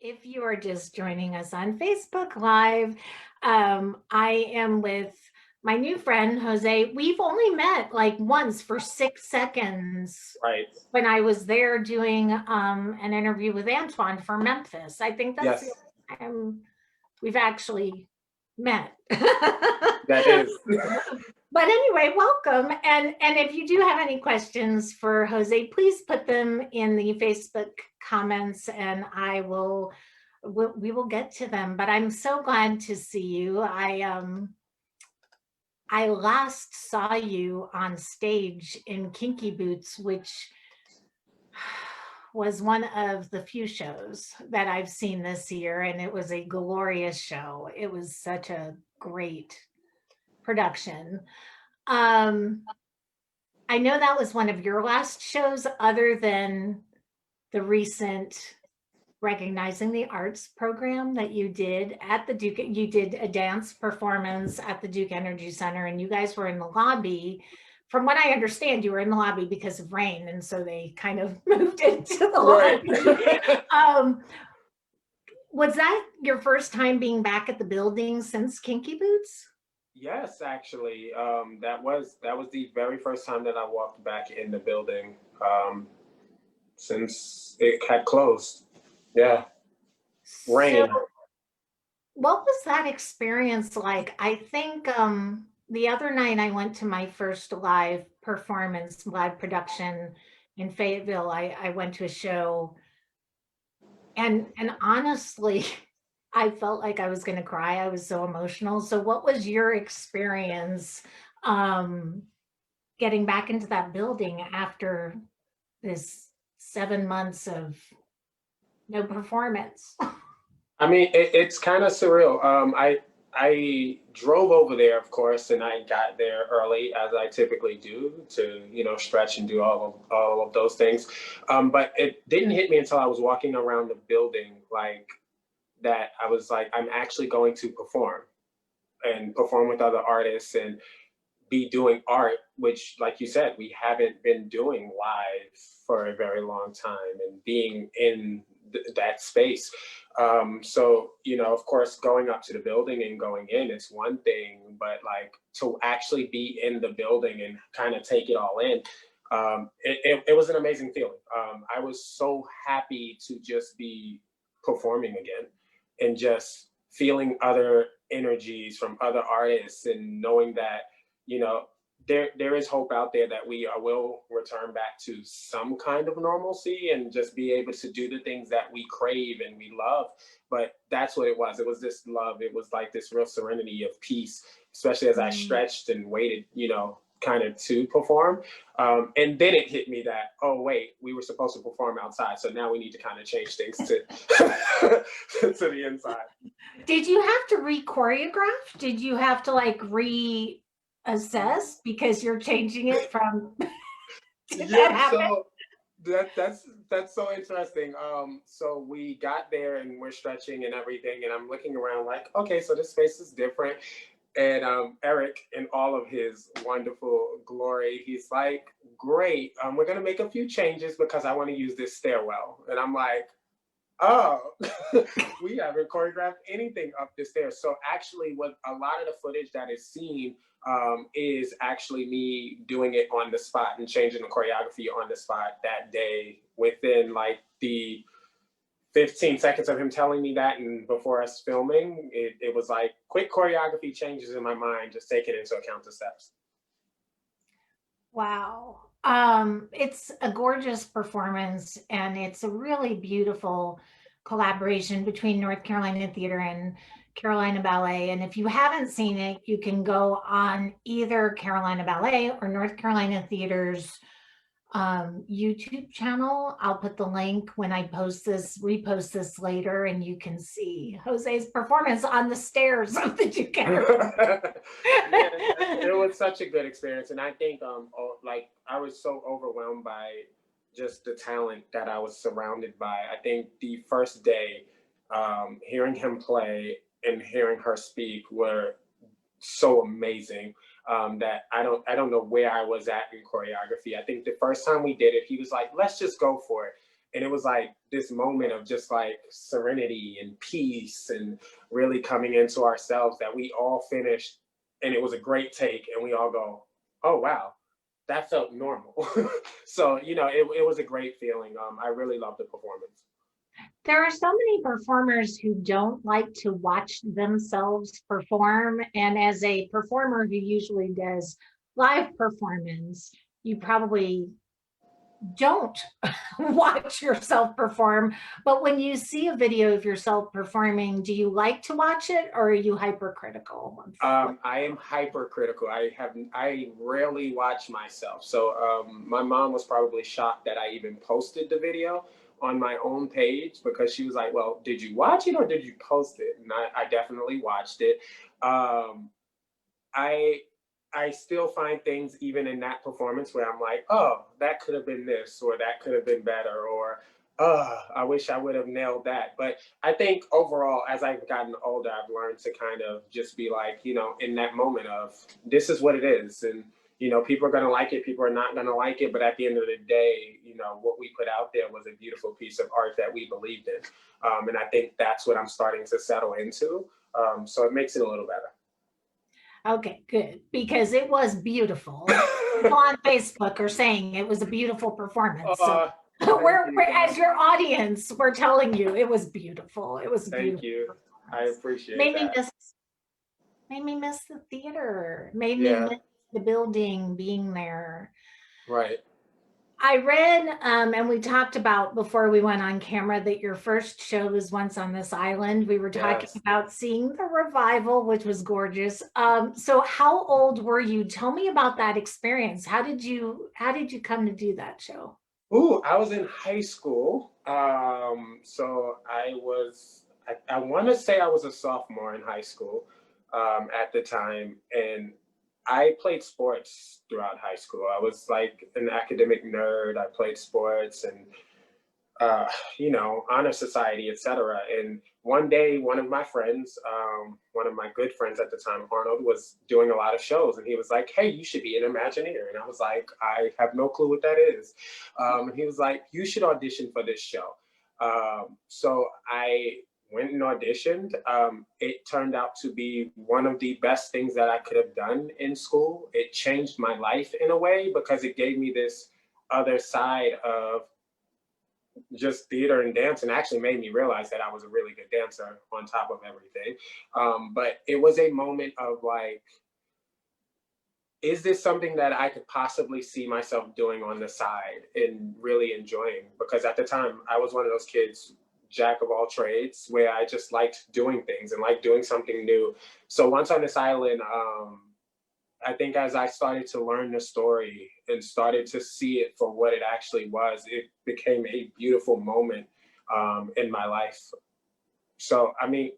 If you are just joining us on Facebook Live, I am with my new friend, Jose. We've only met like once for 6 seconds Right. when I was there doing an interview with Antoine for Memphis. I think that's the Yes, only time we've actually met. that is. But anyway, welcome. And if you do have any questions for Jose, please put them in the Facebook comments and we will get to them. But I'm so glad to see you. I last saw you on stage in Kinky Boots, which was one of the few shows that I've seen this year, and it was a glorious show. It was such a great production. Um, I know that was one of your last shows, other than the recent Recognizing the Arts program that you did at the Duke. You did a dance performance at the Duke Energy Center, and you guys were in the lobby. From what I understand, you were in the lobby because of rain, and so they kind of moved it to the Right. lobby. Was that your first time being back at the building since Kinky Boots? Yes, actually, that was the very first time that I walked back in the building since it had closed. Yeah, So rain. what was that experience like? I think the other night I went to my first live performance, live production in Fayetteville. I went to a show, and honestly, I felt like I was going to cry. I was so emotional. So what was your experience um getting back into that building after this 7 months of no performance? I mean, it's kind of surreal. I drove over there, of course, and I got there early, as I typically do, to stretch and do all of those things. But it didn't hit me until I was walking around the building, like that. I was like, I'm actually going to perform and perform with other artists and be doing art, which, like you said, we haven't been doing live for a very long time, and being in that space. So, of course, going up to the building and going in, it's one thing, but like to actually be in the building and kind of take it all in, it was an amazing feeling. I was so happy to just be performing again and just feeling other energies from other artists and knowing that you know there is hope out there that we will return back to some kind of normalcy and just be able to do the things that we crave and we love. But that's what it was this love. It was like this real serenity of peace, especially as I Mm. stretched and waited, kind of to perform. And then it hit me that, oh wait, we were supposed to perform outside, so now we need to kind of change things to to the inside. Did you have to re-choreograph? Did you have to like reassess because you're changing it from did that Yeah, happen? so that's so interesting. So we got there and we're stretching and everything, and I'm looking around like, okay, so this space is different. And Eric, in all of his wonderful glory, he's like, great, we're gonna make a few changes because I want to use this stairwell. And I'm like, oh, we haven't choreographed anything up the stairs. So actually, what a lot of the footage that is seen is actually me doing it on the spot and changing the choreography on the spot that day within like the 15 seconds of him telling me that, and before us filming, it was like quick choreography changes in my mind, just taking into account the steps. Wow. It's a gorgeous performance and it's a really beautiful collaboration between North Carolina Theater and Carolina Ballet. And if you haven't seen it, you can go on either Carolina Ballet or North Carolina Theater's YouTube channel. I'll put the link when I repost this later, and you can see Jose's performance on the stairs of the Duke Energy. Yeah, it was such a good experience, and I think like I was so overwhelmed by just the talent that I was surrounded by. I think the first day, hearing him play and hearing her speak were so amazing, that I don't know where I was at in choreography. I think the first time we did it, he was like, "Let's just go for it," And it was like this moment of just like serenity and peace and really coming into ourselves that we all finished. And it was a great take. And we all go, oh, wow, that felt normal. So, you know, it was a great feeling. I really loved the performance. There are so many performers who don't like to watch themselves perform. And as a performer who usually does live performance, you probably don't watch yourself perform. But when you see a video of yourself performing, do you like to watch it, or are you hypercritical? I am hypercritical. I rarely watch myself. So my mom was probably shocked that I even posted the video on my own page, because she was like, well, did you watch it or did you post it? And I definitely watched it. Um, I I still find things even in that performance where I'm like, oh, that could have been this, or that could have been better, or I wish I would have nailed that. But I think overall, as I've gotten older, I've learned to kind of just be like, you know, in that moment of this is what it is. And, you know, people are going to like it, people are not going to like it. But at the end of the day, you know, what we put out there was a beautiful piece of art that we believed in. And I think that's what I'm starting to settle into. So it makes it a little better. Okay, good, because it was beautiful. People on Facebook are saying it was a beautiful performance. So we're as your audience, we're telling you it was beautiful. It was a Thank beautiful you. I performance. appreciate Made me that. miss made me miss the theater. Made me Yeah, miss the building, being there. right. I read, and we talked about before we went on camera, that your first show was Once on This Island. We were talking Yes. about seeing the revival, which was gorgeous. So how old were you? Tell me about that experience. How did you come to do that show? Ooh, I was in high school. So I want to say I was a sophomore in high school at the time. And I played sports throughout high school. I was like an academic nerd. I played sports and uh, you know, honor society, etc. And one day, one of my friends, one of my good friends at the time, Arnold, was doing a lot of shows, and he was like, "Hey, you should be an Imagineer." And I was like, "I have no clue what that is." And he was like, "You should audition for this show." So I went and auditioned. It turned out to be one of the best things that I could have done in school. It changed my life in a way because it gave me this other side of just theater and dance, and actually made me realize that I was a really good dancer on top of everything. But it was a moment of like, is this something that I could possibly see myself doing on the side and really enjoying? Because at the time, I was one of those kids, jack of all trades, where I just liked doing things and like doing something new. So Once on This Island, I think as I started to learn the story and started to see it for what it actually was, it became a beautiful moment in my life. So, I mean,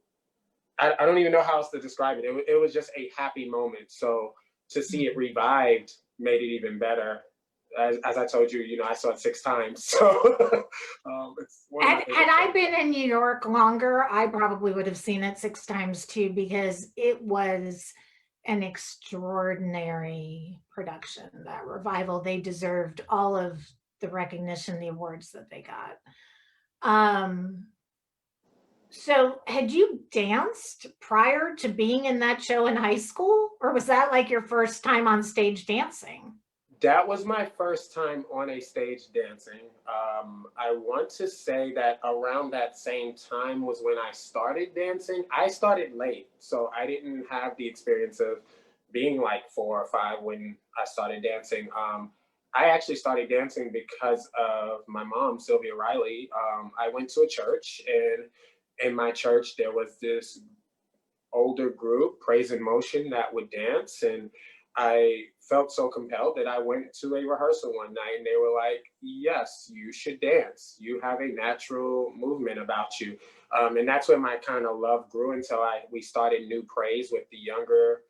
I don't even know how else to describe it. It was just a happy moment. So to see it revived made it even better. As I told you, you know, I saw it 6 times. So it's one of my Had favorite I shows. been in New York longer, I probably would have seen it 6 times too, because it was an extraordinary production. That revival, they deserved all of the recognition, the awards that they got. Um, so had you danced prior to being in that show in high school, or was that like your first time on stage dancing? That was my first time on a stage dancing. I want to say that around that same time was when I started dancing. I started late, so I didn't have the experience of being like 4 or 5 when I started dancing. I actually started dancing because of my mom, Sylvia Riley. I went to a church, and in my church, there was this older group, Praise in Motion, that would dance. And I felt so compelled that I went to a rehearsal one night, and they were like, yes, you should dance. You have a natural movement about you. And that's where my kind of love grew until we started New Praise with the younger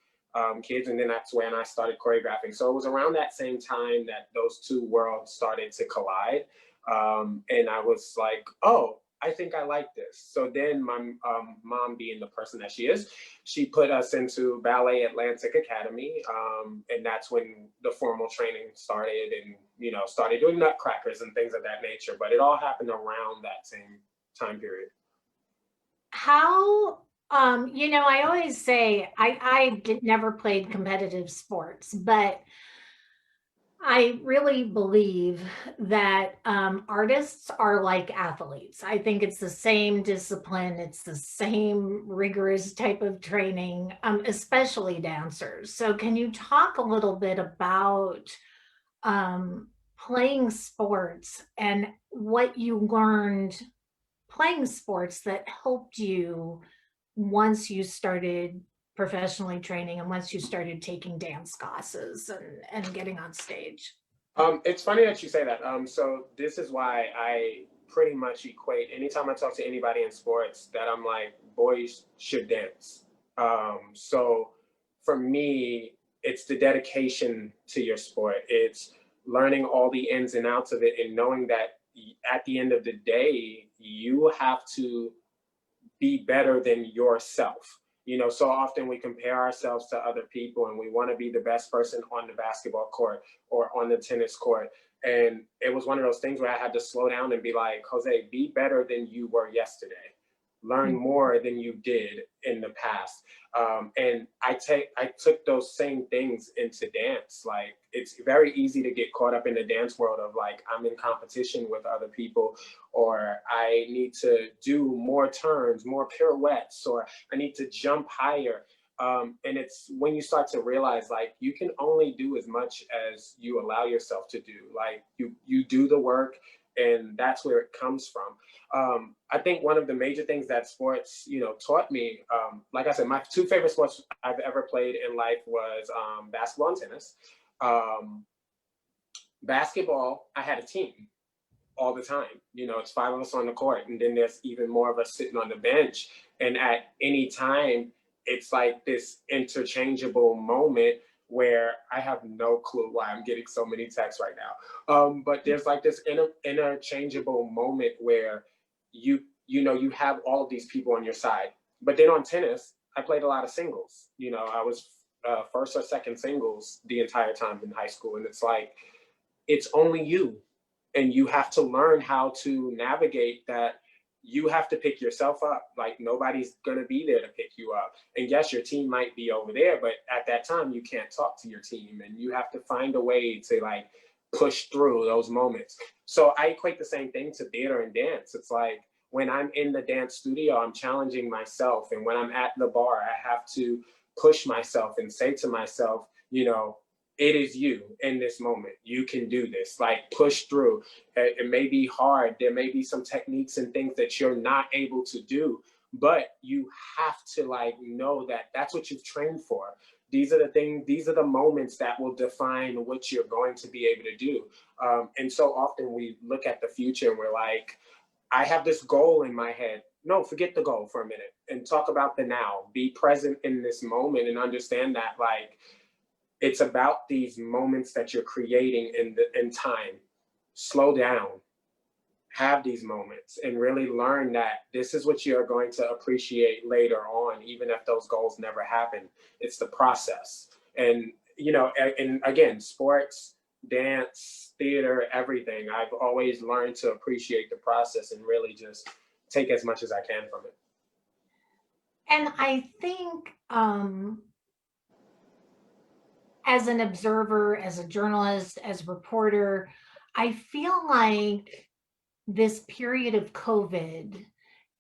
kids. And then that's when I started choreographing. So it was around that same time that those two worlds started to collide. And I was like, oh, I think I like this. So then my mom, being the person that she is, she put us into Ballet Atlantic Academy. And that's when the formal training started and, you know, started doing nutcrackers and things of that nature. But it all happened around that same time period. How, you know, I always say never played competitive sports, but I really believe that artists are like athletes. I think it's the same discipline, it's the same rigorous type of training, especially dancers. So, can you talk a little bit about playing sports and what you learned playing sports that helped you once you started professionally training and once you started taking dance classes and getting on stage? It's funny that you say that. So this is why I pretty much equate anytime I talk to anybody in sports that I'm like, boys should dance. So for me, it's the dedication to your sport. It's learning all the ins and outs of it and knowing that at the end of the day, you have to be better than yourself. You know, so often we compare ourselves to other people and we want to be the best person on the basketball court or on the tennis court. And it was one of those things where I had to slow down and be like, Jose, be better than you were yesterday. Learn more than you did in the past. And I took those same things into dance. Like, it's very easy to get caught up in the dance world of like, I'm in competition with other people, or I need to do more turns, more pirouettes, or I need to jump higher. And it's when you start to realize like you can only do as much as you allow yourself to do. Like you do the work, and that's where it comes from. I think one of the major things that sports, you know, taught me, like I said, my two favorite sports I've ever played in life was basketball and tennis. Basketball, I had a team all the time. You know, it's 5 of us on the court, and then there's even more of us sitting on the bench. And at any time, it's like this interchangeable moment where I have no clue why I'm getting so many texts right now. But there's like this interchangeable moment where you know, you have all of these people on your side. But then on tennis, I played a lot of singles. You know, I was first or second singles the entire time in high school. And it's like, it's only you. And you have to learn how to navigate that. You have to pick yourself up. Like, nobody's gonna be there to pick you up. And yes, your team might be over there, but at that time you can't talk to your team, and you have to find a way to like push through those moments. So I equate the same thing to theater and dance. It's like when I'm in the dance studio, I'm challenging myself. And when I'm at the bar, I have to push myself and say to myself, you know, it is you in this moment. You can do this. Like, push through. It may be hard. There may be some techniques and things that you're not able to do, but you have to like know that that's what you've trained for. These are the things, these are the moments that will define what you're going to be able to do. And so often we look at the future and we're like, I have this goal in my head. No, forget the goal for a minute and talk about the now. Be present in this moment and understand that like, it's about these moments that you're creating in time. Slow down, have these moments, and really learn that this is what you're going to appreciate later on, even if those goals never happen. It's the process. And, you know, and again, sports, dance, theater, everything, I've always learned to appreciate the process and really just take as much as I can from it. And I think as an observer, as a journalist, as a reporter, I feel like this period of COVID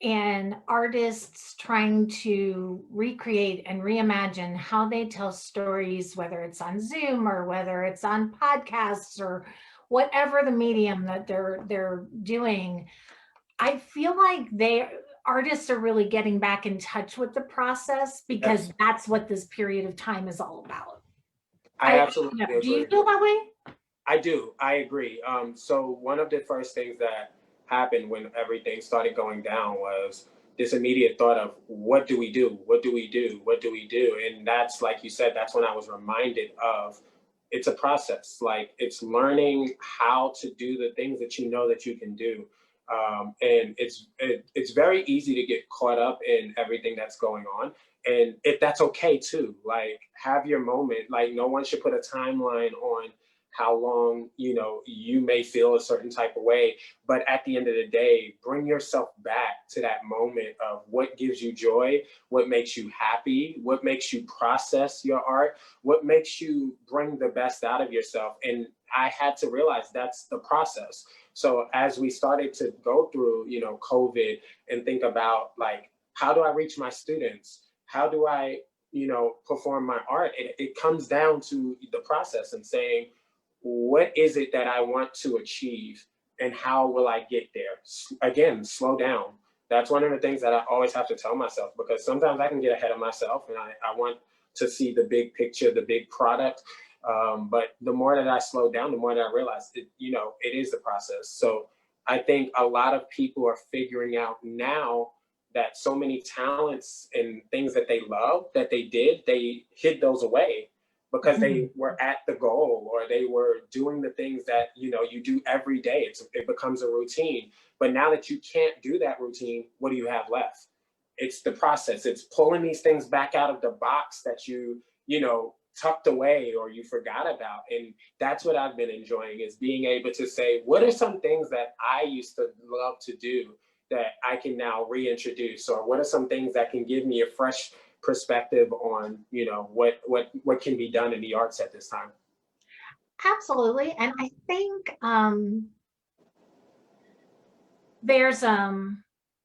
and artists trying to recreate and reimagine how they tell stories, whether it's on Zoom or whether it's on podcasts or whatever the medium that they're doing, I feel like artists are really getting back in touch with the process because Yes. that's what this period of time is all about. I absolutely agree. Do you feel that way? I do. I agree. So one of the first things that happened when everything started going down was this immediate thought of what do we do? What do we do? What do we do? And that's, like you said, that's when I was reminded of it's a process. Like, it's learning how to do the things that you know that you can do. And it's very easy to get caught up in everything that's going on. And if that's okay too, like have your moment. Like no one should put a timeline on how long, you know, you may feel a certain type of way. But at the end of the day, bring yourself back to that moment of what gives you joy, what makes you happy, what makes you process your art, what makes you bring the best out of yourself. And I had to realize that's the process. So as we started to go through, you know, COVID and think about like, how do I reach my students? How do I, you know, perform my art? It comes down to the process and saying, what is it that I want to achieve and how will I get there? Again, slow down. That's one of the things that I always have to tell myself, because sometimes I can get ahead of myself and I want to see the big picture, the big product. But the more that I slow down, the more that I realize it, you know, it is the process. So I think a lot of people are figuring out now that so many talents and things that they love that they did, they hid those away because they were at the goal, or they were doing the things that, you know, you do every day. It becomes a routine. But now that you can't do that routine, what do you have left? It's the process. It's pulling these things back out of the box that you know, tucked away or you forgot about. And that's what I've been enjoying, is being able to say, what are some things that I used to love to do that I can now reintroduce? Or what are some things that can give me a fresh perspective on, you know, what can be done in the arts at this time? Absolutely. And I think there's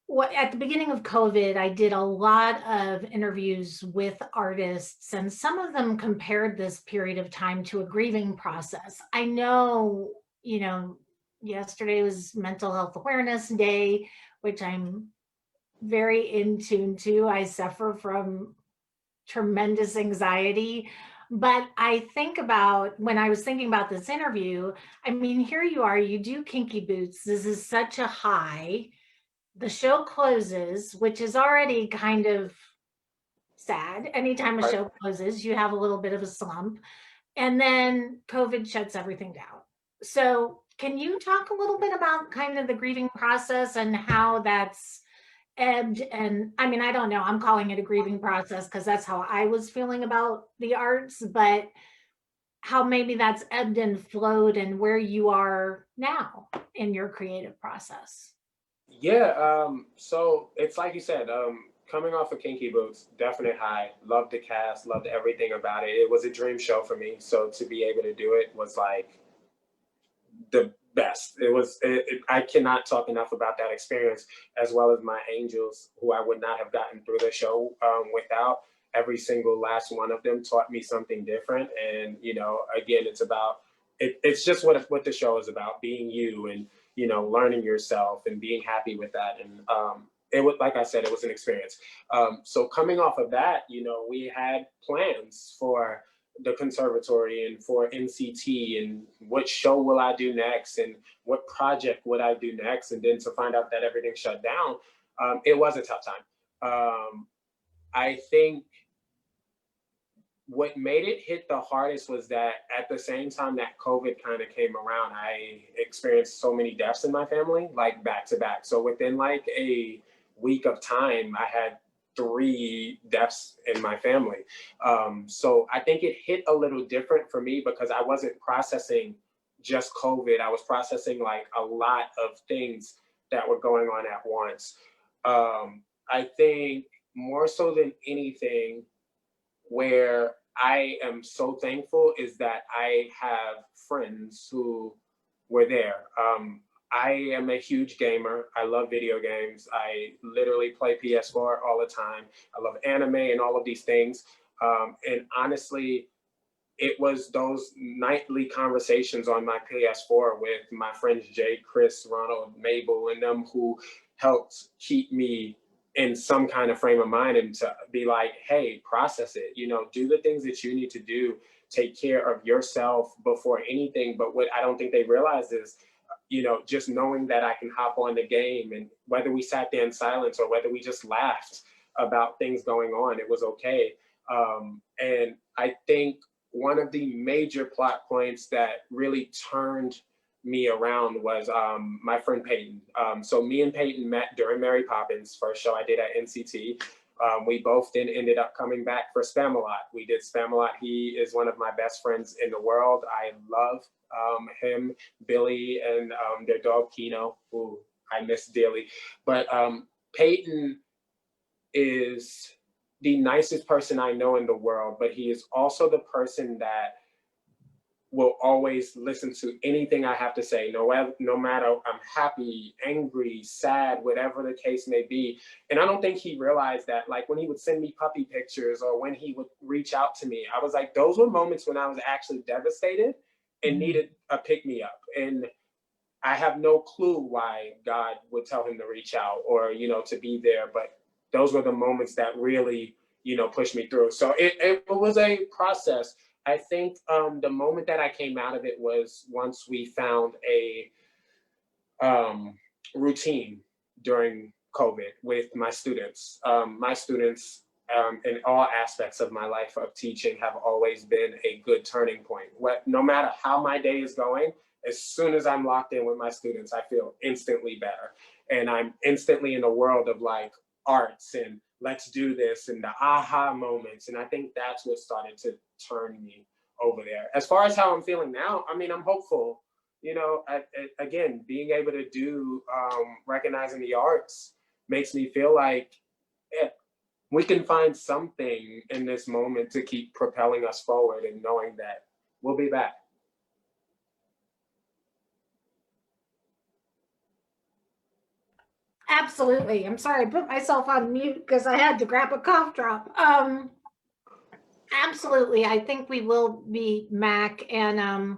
what at the beginning of COVID, I did a lot of interviews with artists, and some of them compared this period of time to a grieving process. I know, you know, yesterday was Mental Health Awareness Day, which I'm very in tune to. I suffer from tremendous anxiety. But I think about when I was thinking about this interview, I mean, here you are, you do Kinky Boots. This is such a high. The show closes, which is already kind of sad. Anytime a Right. show closes, you have a little bit of a slump. And then COVID shuts everything down. So, can you talk a little bit about kind of the grieving process and how that's ebbed? And I mean, I don't know, I'm calling it a grieving process because that's how I was feeling about the arts, but how maybe that's ebbed and flowed and where you are now in your creative process. Yeah, so it's like you said, coming off of Kinky Boots, definite high. Loved the cast, loved everything about it. It was a dream show for me. So to be able to do it was like the best. I cannot talk enough about that experience, as well as my angels, who I would not have gotten through the show without. Every single last one of them taught me something different. And, you know, again, it's just what the show is about, being you and, you know, learning yourself and being happy with that. And it was, like I said, it was an experience. So coming off of that, you know, we had plans for the conservatory and for NCT and what show will I do next and what project would I do next. And then to find out that everything shut down, it was a tough time. I think what made it hit the hardest was that at the same time that COVID kind of came around, I experienced so many deaths in my family, like back to back. So within like a week of time, I had 3 deaths in my family. So I think it hit a little different for me because I wasn't processing just COVID. I was processing like a lot of things that were going on at once. I think more so than anything, where I am so thankful is that I have friends who were there. I am a huge gamer. I love video games. I literally play PS4 all the time. I love anime and all of these things. And honestly, it was those nightly conversations on my PS4 with my friends Jay, Chris, Ronald, Mabel, and them who helped keep me in some kind of frame of mind and to be like, hey, process it, you know, do the things that you need to do, take care of yourself before anything. But what I don't think they realize is, you know, just knowing that I can hop on the game, and whether we sat there in silence or whether we just laughed about things going on, it was okay. And I think one of the major plot points that really turned me around was my friend Peyton. So me and Peyton met during Mary Poppins, first show I did at NCT. We both then ended up coming back for Spamalot. We did Spamalot. He is one of my best friends in the world. I love him, Billy, and their dog Kino, who I miss dearly. But Peyton is the nicest person I know in the world, but he is also the person that will always listen to anything I have to say, no matter I'm happy, angry, sad, whatever the case may be. And I don't think he realized that, like when he would send me puppy pictures or when he would reach out to me, I was like, those were moments when I was actually devastated and needed a pick me up. And I have no clue why God would tell him to reach out or, to be there. But those were the moments that really, pushed me through. So it was a process. I think the moment that I came out of it was once we found a routine during COVID with my students. My students in all aspects of my life of teaching have always been a good turning point. No matter how my day is going, as soon as I'm locked in with my students, I feel instantly better. And I'm instantly in a world of like arts and let's do this and the aha moments. And I think that's what started to turn me over there. As far as how I'm feeling now, I mean, I'm hopeful. Again, being able to do recognizing the arts makes me feel like we can find something in this moment to keep propelling us forward and knowing that we'll be back. Absolutely. I'm sorry, I put myself on mute because I had to grab a cough drop. Absolutely. I think we will be Mac. And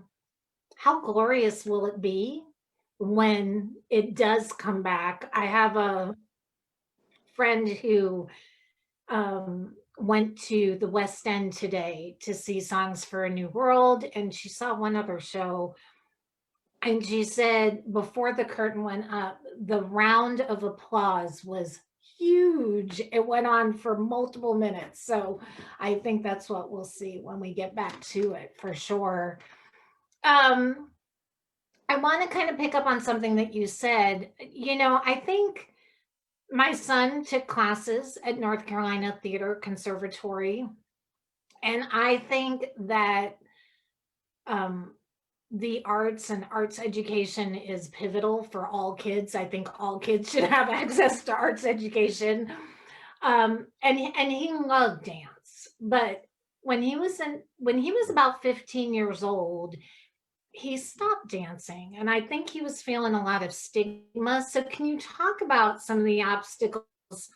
how glorious will it be when it does come back? I have a friend who went to the West End today to see Songs for a New World, and she saw one other show. And she said before the curtain went up, the round of applause was huge. It went on for multiple minutes. So I think that's what we'll see when we get back to it for sure. I want to kind of pick up on something that you said. I think my son took classes at North Carolina Theatre Conservatory, and I think that the arts and arts education is pivotal for all kids. I think all kids should have access to arts education. And he loved dance, but when he was about 15 years old, he stopped dancing, and I think he was feeling a lot of stigma. So can you talk about some of the obstacles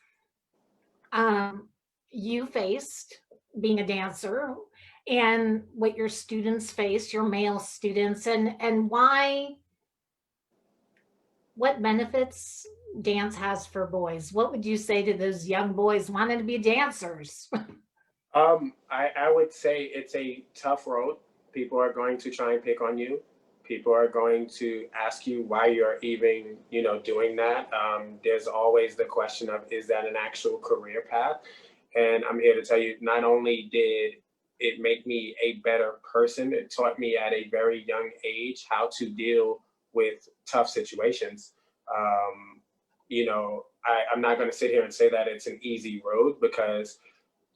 you faced being a dancer and what your students face, your male students, and what benefits dance has for boys? What would you say to those young boys wanting to be dancers? I would say it's a tough road. People are going to try and pick on you. People are going to ask you why you're even, doing that. There's always the question of, is that an actual career path? And I'm here to tell you, not only did it make me a better person, it taught me at a very young age how to deal with tough situations. I'm not going to sit here and say that it's an easy road, because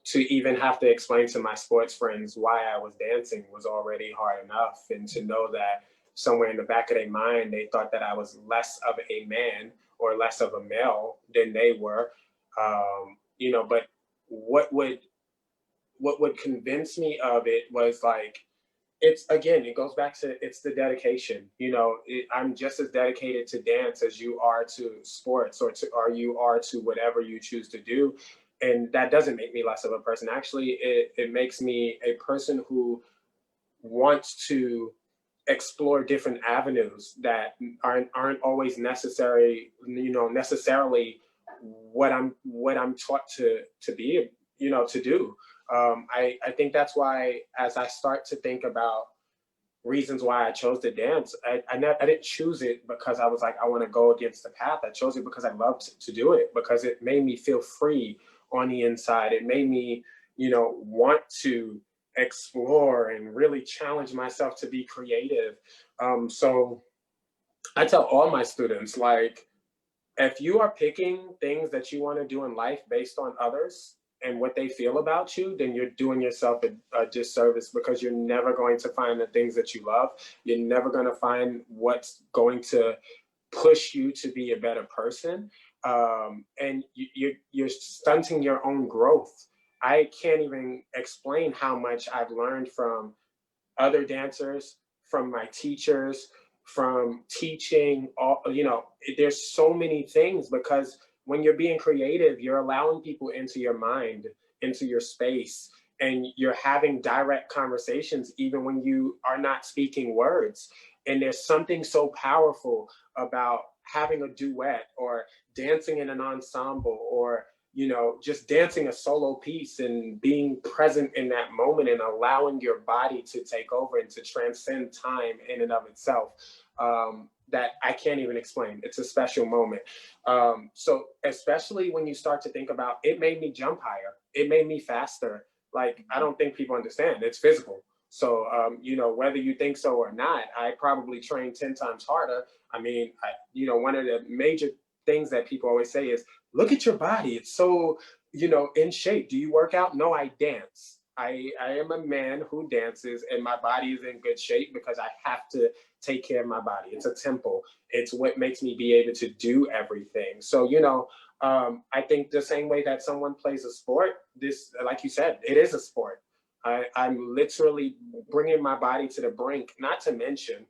to even have to explain to my sports friends why I was dancing was already hard enough. And to know that somewhere in the back of their mind, they thought that I was less of a man or less of a male than they were. But what would convince me of it was like, it goes back to, it's the dedication. I'm just as dedicated to dance as you are to sports or you are to whatever you choose to do. And that doesn't make me less of a person. Actually, it makes me a person who wants to explore different avenues that aren't always necessarily what I'm taught to be, to do. I think that's why, as I start to think about reasons why I chose to dance, I didn't choose it because I was like, I want to go against the path. I chose it because I loved to do it, because it made me feel free on the inside. It made me, want to explore and really challenge myself to be creative. So I tell all my students, like, if you are picking things that you want to do in life based on others and what they feel about you, then you're doing yourself a disservice, because you're never going to find the things that you love. You're never going to find what's going to push you to be a better person. And you're stunting your own growth. I can't even explain how much I've learned from other dancers, from my teachers, from teaching. All, there's so many things, because when you're being creative, you're allowing people into your mind, into your space, and you're having direct conversations even when you are not speaking words. And there's something so powerful about having a duet, or dancing in an ensemble, or just dancing a solo piece and being present in that moment and allowing your body to take over and to transcend time in and of itself. That I can't even explain. It's a special moment. So especially when you start to think about, it made me jump higher. It made me faster. Like, I don't think people understand. It's physical. So, whether you think so or not, I probably train 10 times harder. I mean, one of the major things that people always say is, look at your body. It's so, in shape. Do you work out? No, I dance. I am a man who dances, and my body is in good shape because I have to take care of my body. It's a temple. It's what makes me be able to do everything. So, I think the same way that someone plays a sport, this, like you said, it is a sport. I'm literally bringing my body to the brink. Not to mention,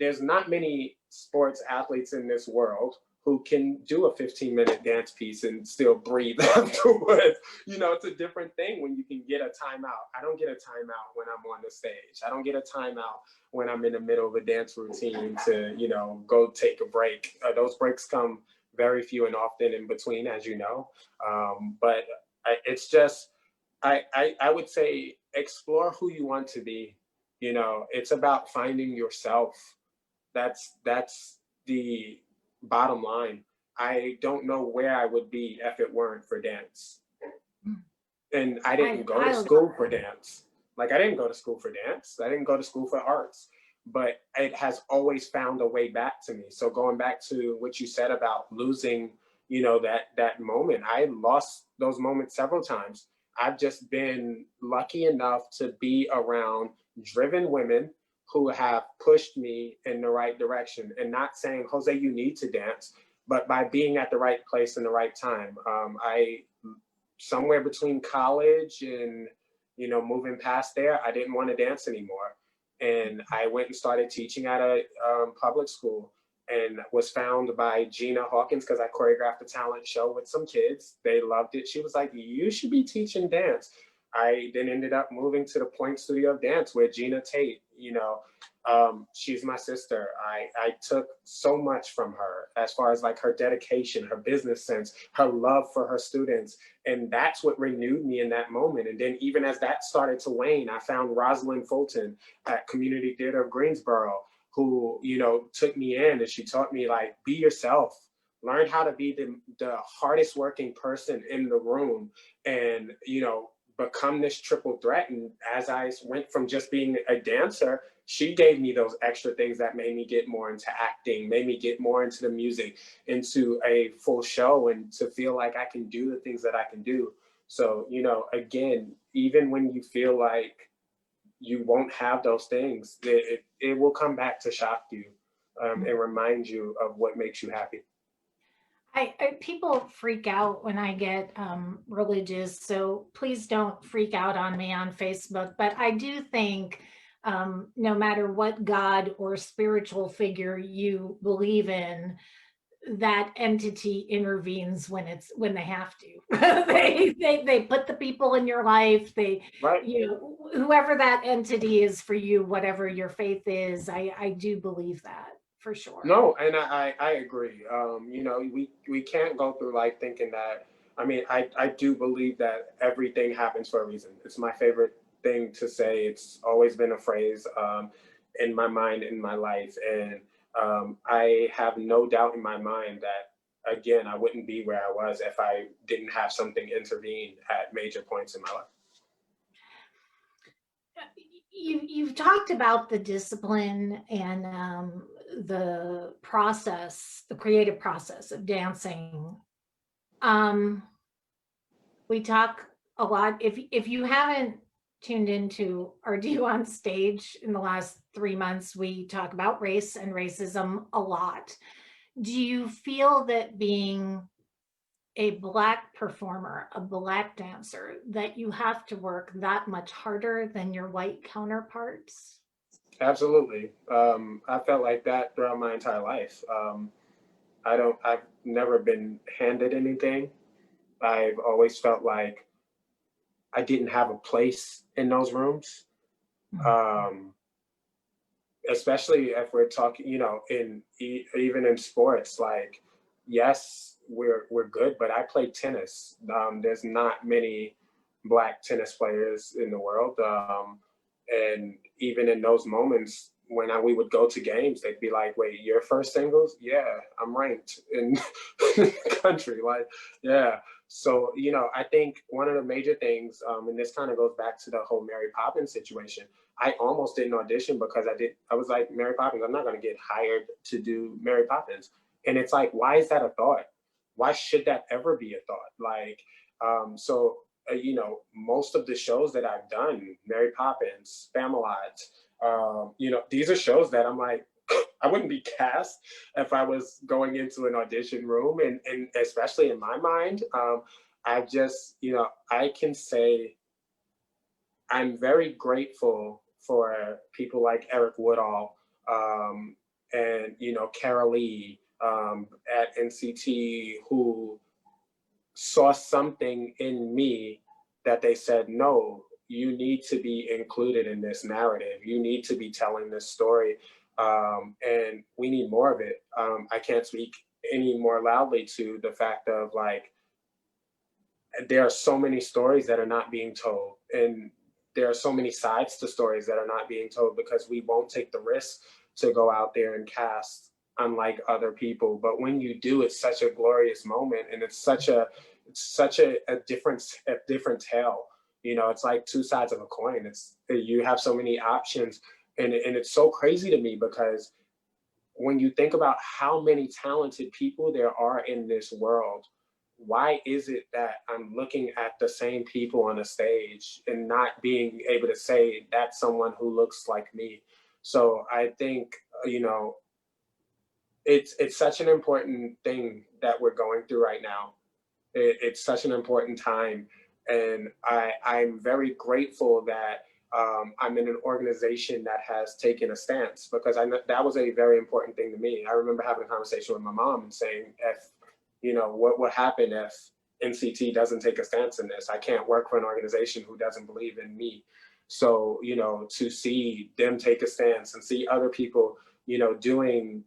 there's not many sports athletes in this world who can do a 15-minute dance piece and still breathe afterwards. It's a different thing when you can get a timeout. I don't get a timeout when I'm on the stage. I don't get a timeout when I'm in the middle of a dance routine to, go take a break. Those breaks come very few and often in between, as you know. But it's just, I would say, explore who you want to be. It's about finding yourself. That's the bottom line. I don't know where I would be if it weren't for dance. And I didn't go to school for dance. Like, I didn't go to school for dance. I didn't go to school for arts, but it has always found a way back to me. So going back to what you said about losing, that moment, I lost those moments several times. I've just been lucky enough to be around driven women who have pushed me in the right direction, and not saying, Jose, you need to dance, but by being at the right place in the right time. I somewhere between college and moving past there, I didn't want to dance anymore, and I went and started teaching at a public school, and was found by Gina Hawkins because I choreographed a talent show with some kids. They loved it. She was like, you should be teaching dance. I then ended up moving to the Pointe Studio of Dance with Gina Tate. She's my sister. I took so much from her as far as like her dedication, her business sense, her love for her students. And that's what renewed me in that moment. And then even as that started to wane, I found Rosalind Fulton at Community Theatre of Greensboro, who, took me in, and she taught me, like, be yourself. Learn how to be the hardest working person in the room, and, become this triple threat. And as I went from just being a dancer, she gave me those extra things that made me get more into acting, made me get more into the music, into a full show, and to feel like I can do the things that I can do. So, again, even when you feel like you won't have those things, it will come back to shock you, and remind you of what makes you happy. People freak out when I get religious, so please don't freak out on me on Facebook. But I do think no matter what God or spiritual figure you believe in, that entity intervenes when they have to. they put the people in your life. Right. Whoever that entity is for you, whatever your faith is, I do believe that. For sure. No, and I agree. We can't go through life thinking that. I mean, I do believe that everything happens for a reason. It's my favorite thing to say. It's always been a phrase in my mind, in my life, and I have no doubt in my mind that, again, I wouldn't be where I was if I didn't have something intervene at major points in my life. You've talked about the discipline and the process, the creative process of dancing. Um, we talk a lot. If you haven't tuned into our Do on Stage in the last 3 months, we talk about race and racism a lot. Do you feel that being a Black performer, a Black dancer, that you have to work that much harder than your white counterparts? Absolutely. I felt like that throughout my entire life. I've never been handed anything. I've always felt like I didn't have a place in those rooms. Um, Especially if we're talking, even in sports, like, yes, we're good, but I play tennis. There's not many Black tennis players in the world. And even in those moments when we would go to games, they'd be like, wait, your first singles? Yeah, I'm ranked in the country. Like, yeah. So, I think one of the major things, and this kind of goes back to the whole Mary Poppins situation. I almost didn't audition because I was like, Mary Poppins, I'm not going to get hired to do Mary Poppins. And it's like, why is that a thought? Why should that ever be a thought? Like, most of the shows that I've done, Mary Poppins, Spamalot, these are shows that I'm like, I wouldn't be cast if I was going into an audition room. And especially in my mind, I just, I can say I'm very grateful for people like Eric Woodall, and, Carol Lee, at NCT, who saw something in me that they said, no, you need to be included in this narrative. You need to be telling this story. And we need more of it. I can't speak any more loudly to the fact of, like, there are so many stories that are not being told. And there are so many sides to stories that are not being told because we won't take the risk to go out there and cast unlike other people. But when you do, it's such a glorious moment, and it's such a different tale. It's like two sides of a coin. You have so many options, and it's so crazy to me because when you think about how many talented people there are in this world, why is it that I'm looking at the same people on a stage and not being able to say that's someone who looks like me? So I think, it's such an important thing that we're going through right now. It's such an important time, and I'm very grateful that, I'm in an organization that has taken a stance, because that was a very important thing to me. I remember having a conversation with my mom and saying, if what would happen if NCT doesn't take a stance in this? I can't work for an organization who doesn't believe in me. So, to see them take a stance and see other people, doing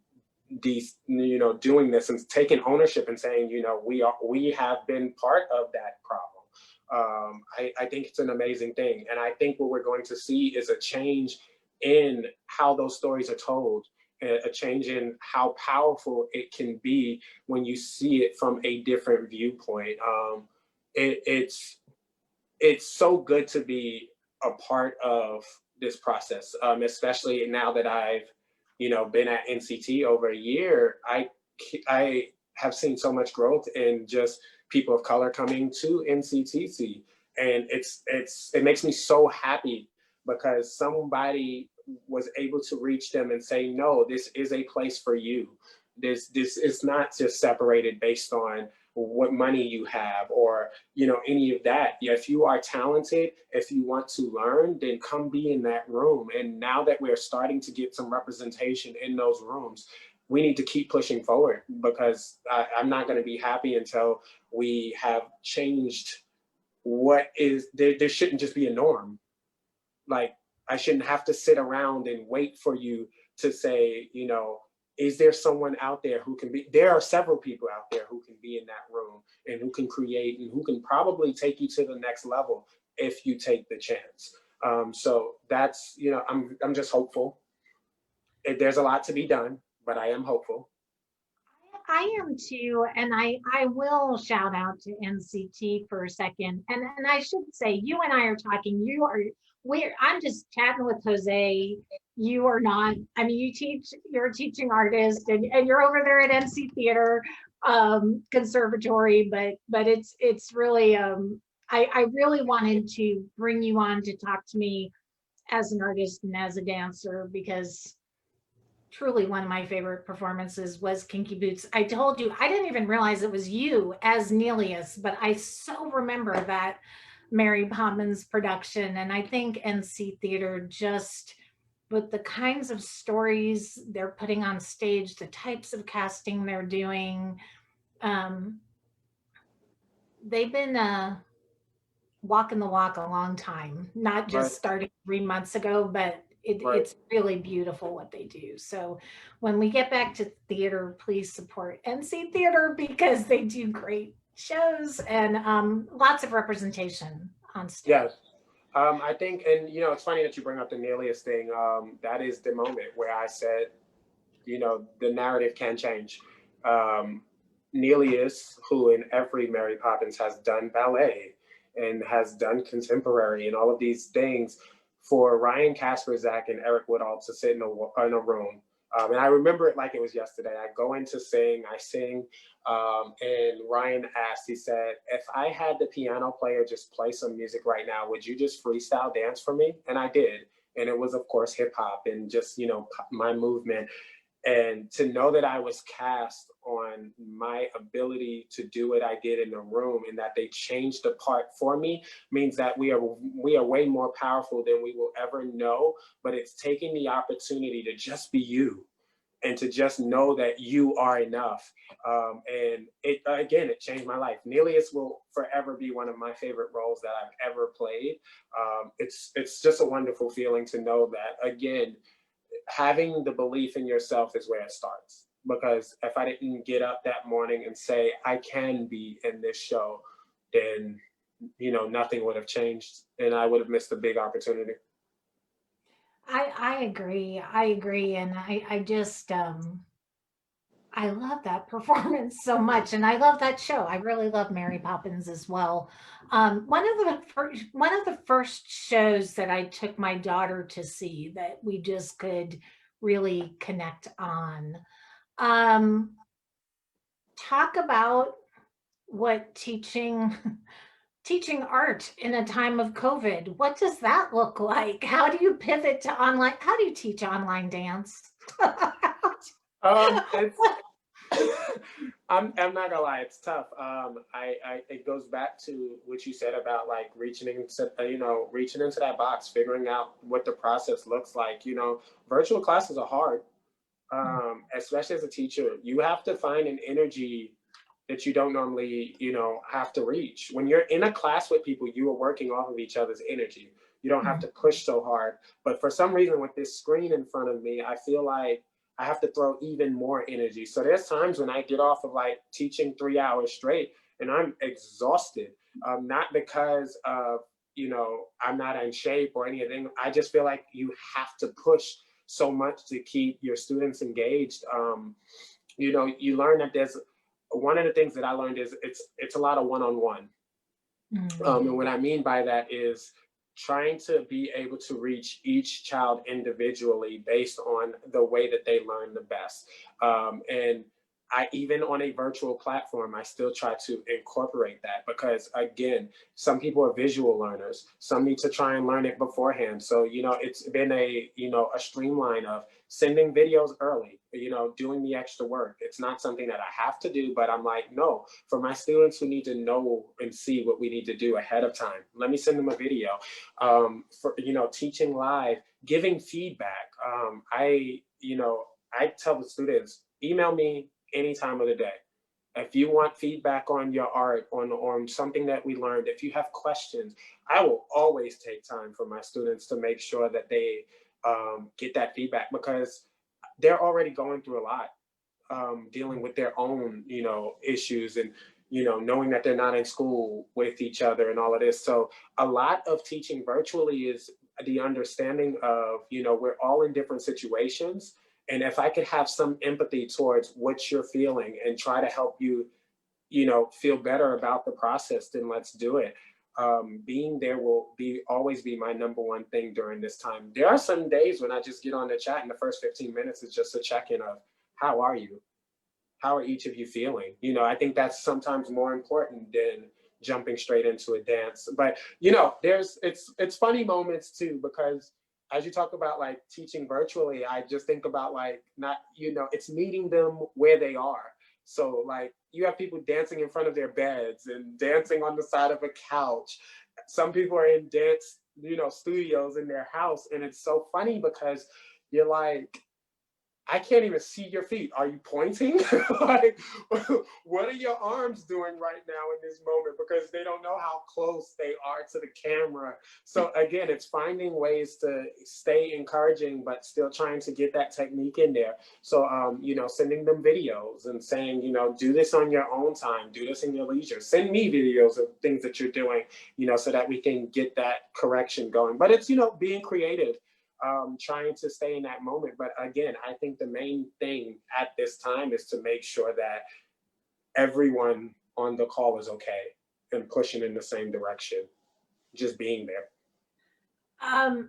doing this and taking ownership and saying, we have been part of that problem. I think it's an amazing thing. And I think what we're going to see is a change in how those stories are told, a change in how powerful it can be when you see it from a different viewpoint. It's so good to be a part of this process, especially now that I've, been at NCT over a year. I have seen so much growth in just people of color coming to NCTC, and it makes me so happy because somebody was able to reach them and say, no, this is a place for you. This is not just separated based on what money you have or any of that. Yeah, if you are talented, if you want to learn, then come be in that room. And now that we're starting to get some representation in those rooms, we need to keep pushing forward, because I'm not going to be happy until we have changed what is there. There shouldn't just be a norm. Like, I shouldn't have to sit around and wait for you to say, is there someone out there who can be? There are several people out there who can be in that room and who can create and who can probably take you to the next level if you take the chance. So that's, I'm just hopeful. There's a lot to be done, but I am hopeful. I am too, and I will shout out to NCT for a second, and I should say, you and I are talking. I'm just chatting with Jose. You are not, I mean, you're a teaching artist and you're over there at NC Theatre Conservatory, but it's really I really wanted to bring you on to talk to me as an artist and as a dancer because truly one of my favorite performances was Kinky Boots. I told you, I didn't even realize it was you as Neleus, but I so remember that Mary Poppins production. And I think NC Theatre just, with the kinds of stories they're putting on stage, the types of casting they're doing, um, they've been walking the walk a long time, not Right, just starting 3 months ago, but right. it's really beautiful what they do. So when we get back to theater, please support NC Theatre because they do great shows and lots of representation on stage. Yes. I think, and it's funny that you bring up the Neleus thing. That is the moment where I said, the narrative can change. Um, Neleus, who in every Mary Poppins has done ballet and has done contemporary and all of these things, for Ryan Kasperzak and Eric Woodall to sit in a room. And I remember it like it was yesterday. I go in to sing, I sing, and Ryan asked, he said, if I had the piano player just play some music right now, would you just freestyle dance for me? And I did. And it was, of course, hip hop and just, my movement. And to know that I was cast on my ability to do what I did in the room and that they changed the part for me means that we are way more powerful than we will ever know. But it's taking the opportunity to just be you and to just know that you are enough. And it changed my life. Neleus will forever be one of my favorite roles that I've ever played. It's just a wonderful feeling to know that, again, having the belief in yourself is where it starts. Because if I didn't get up that morning and say, I can be in this show, then, nothing would have changed and I would have missed a big opportunity. I agree. I agree. And I just I love that performance so much, and I love that show. I really love Mary Poppins as well. One of the first shows that I took my daughter to see that we just could really connect on. Um, Talk about what teaching art in a time of COVID. What does that look like? How do you pivot to online? How do you teach online dance? It's I'm not gonna lie, it's tough. It goes back to what you said about like reaching into that box, figuring out what the process looks like. Virtual classes are hard, especially as a teacher. You have to find an energy that you don't normally, have to reach. When you're in a class with people, you are working off of each other's energy. You don't have to push so hard. But for some reason, with this screen in front of me, I feel like I have to throw even more energy. So there's times when I get off of like teaching 3 hours straight and I'm exhausted, not because of, I'm not in shape or anything. I just feel like you have to push so much to keep your students engaged. You learn that there's one of the things that I learned is it's a lot of one-on-one. And what I mean by that is trying to be able to reach each child individually based on the way that they learn the best. And I, even on a virtual platform, I still try to incorporate that because, again, some people are visual learners. Some need to try and learn it beforehand. So, it's been a streamline of sending videos early, doing the extra work. It's not something that I have to do, but I'm like, no, for my students who need to know and see what we need to do ahead of time, let me send them a video. For, teaching live, giving feedback. I tell the students, email me any time of the day. If you want feedback on your art, on something that we learned, if you have questions, I will always take time for my students to make sure that they get that feedback because they're already going through a lot, dealing with their own, issues and, knowing that they're not in school with each other and all of this. So a lot of teaching virtually is the understanding of, we're all in different situations. And if I could have some empathy towards what you're feeling and try to help you, feel better about the process, then let's do it. being there will always be my number one thing during this time. There are some days when I just get on the chat and the first 15 minutes is just a check-in of, how are you? How are each of you feeling? You know, I think that's sometimes more important than jumping straight into a dance. But, you know, it's funny moments too, because as you talk about like teaching virtually, I just think about like, not, you know, it's meeting them where they are. So like you have people dancing in front of their beds and dancing on the side of a couch. Some people are in dance, you know, studios in their house. And it's so funny because you're like, I can't even see your feet. Are you pointing? Like, what are your arms doing right now in this moment? Because they don't know how close they are to the camera. So again, it's finding ways to stay encouraging, but still trying to get that technique in there. So, you know, sending them videos and saying, you know, do this on your own time, do this in your leisure. Send me videos of things that you're doing, you know, so that we can get that correction going. But it's, you know, being creative. Trying to stay in that moment. But again, I think the main thing at this time is to make sure that everyone on the call is okay and pushing in the same direction, just being there.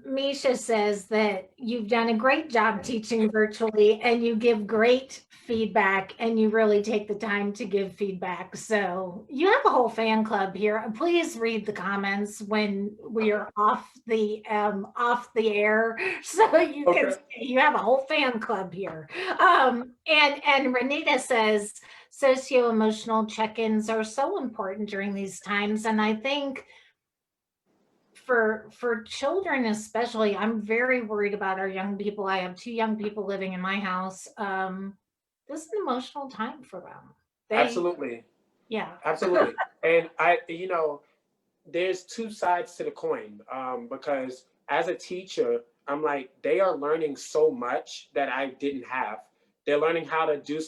Misha says that you've done a great job teaching virtually and you give great feedback and you really take the time to give feedback. So you have a whole fan club here. Please read the comments when we are off the air, so you can Okay. see you have a whole fan club here. And Renita says socio-emotional check-ins are so important during these times, and I think for children especially, I'm very worried about our young people. I have 2 young people living in my house. This is an emotional time for them. They Absolutely. Yeah. Absolutely. And I, you know, there's two sides to the coin, because as a teacher, I'm like, they are learning so much that I didn't have. They're learning how to do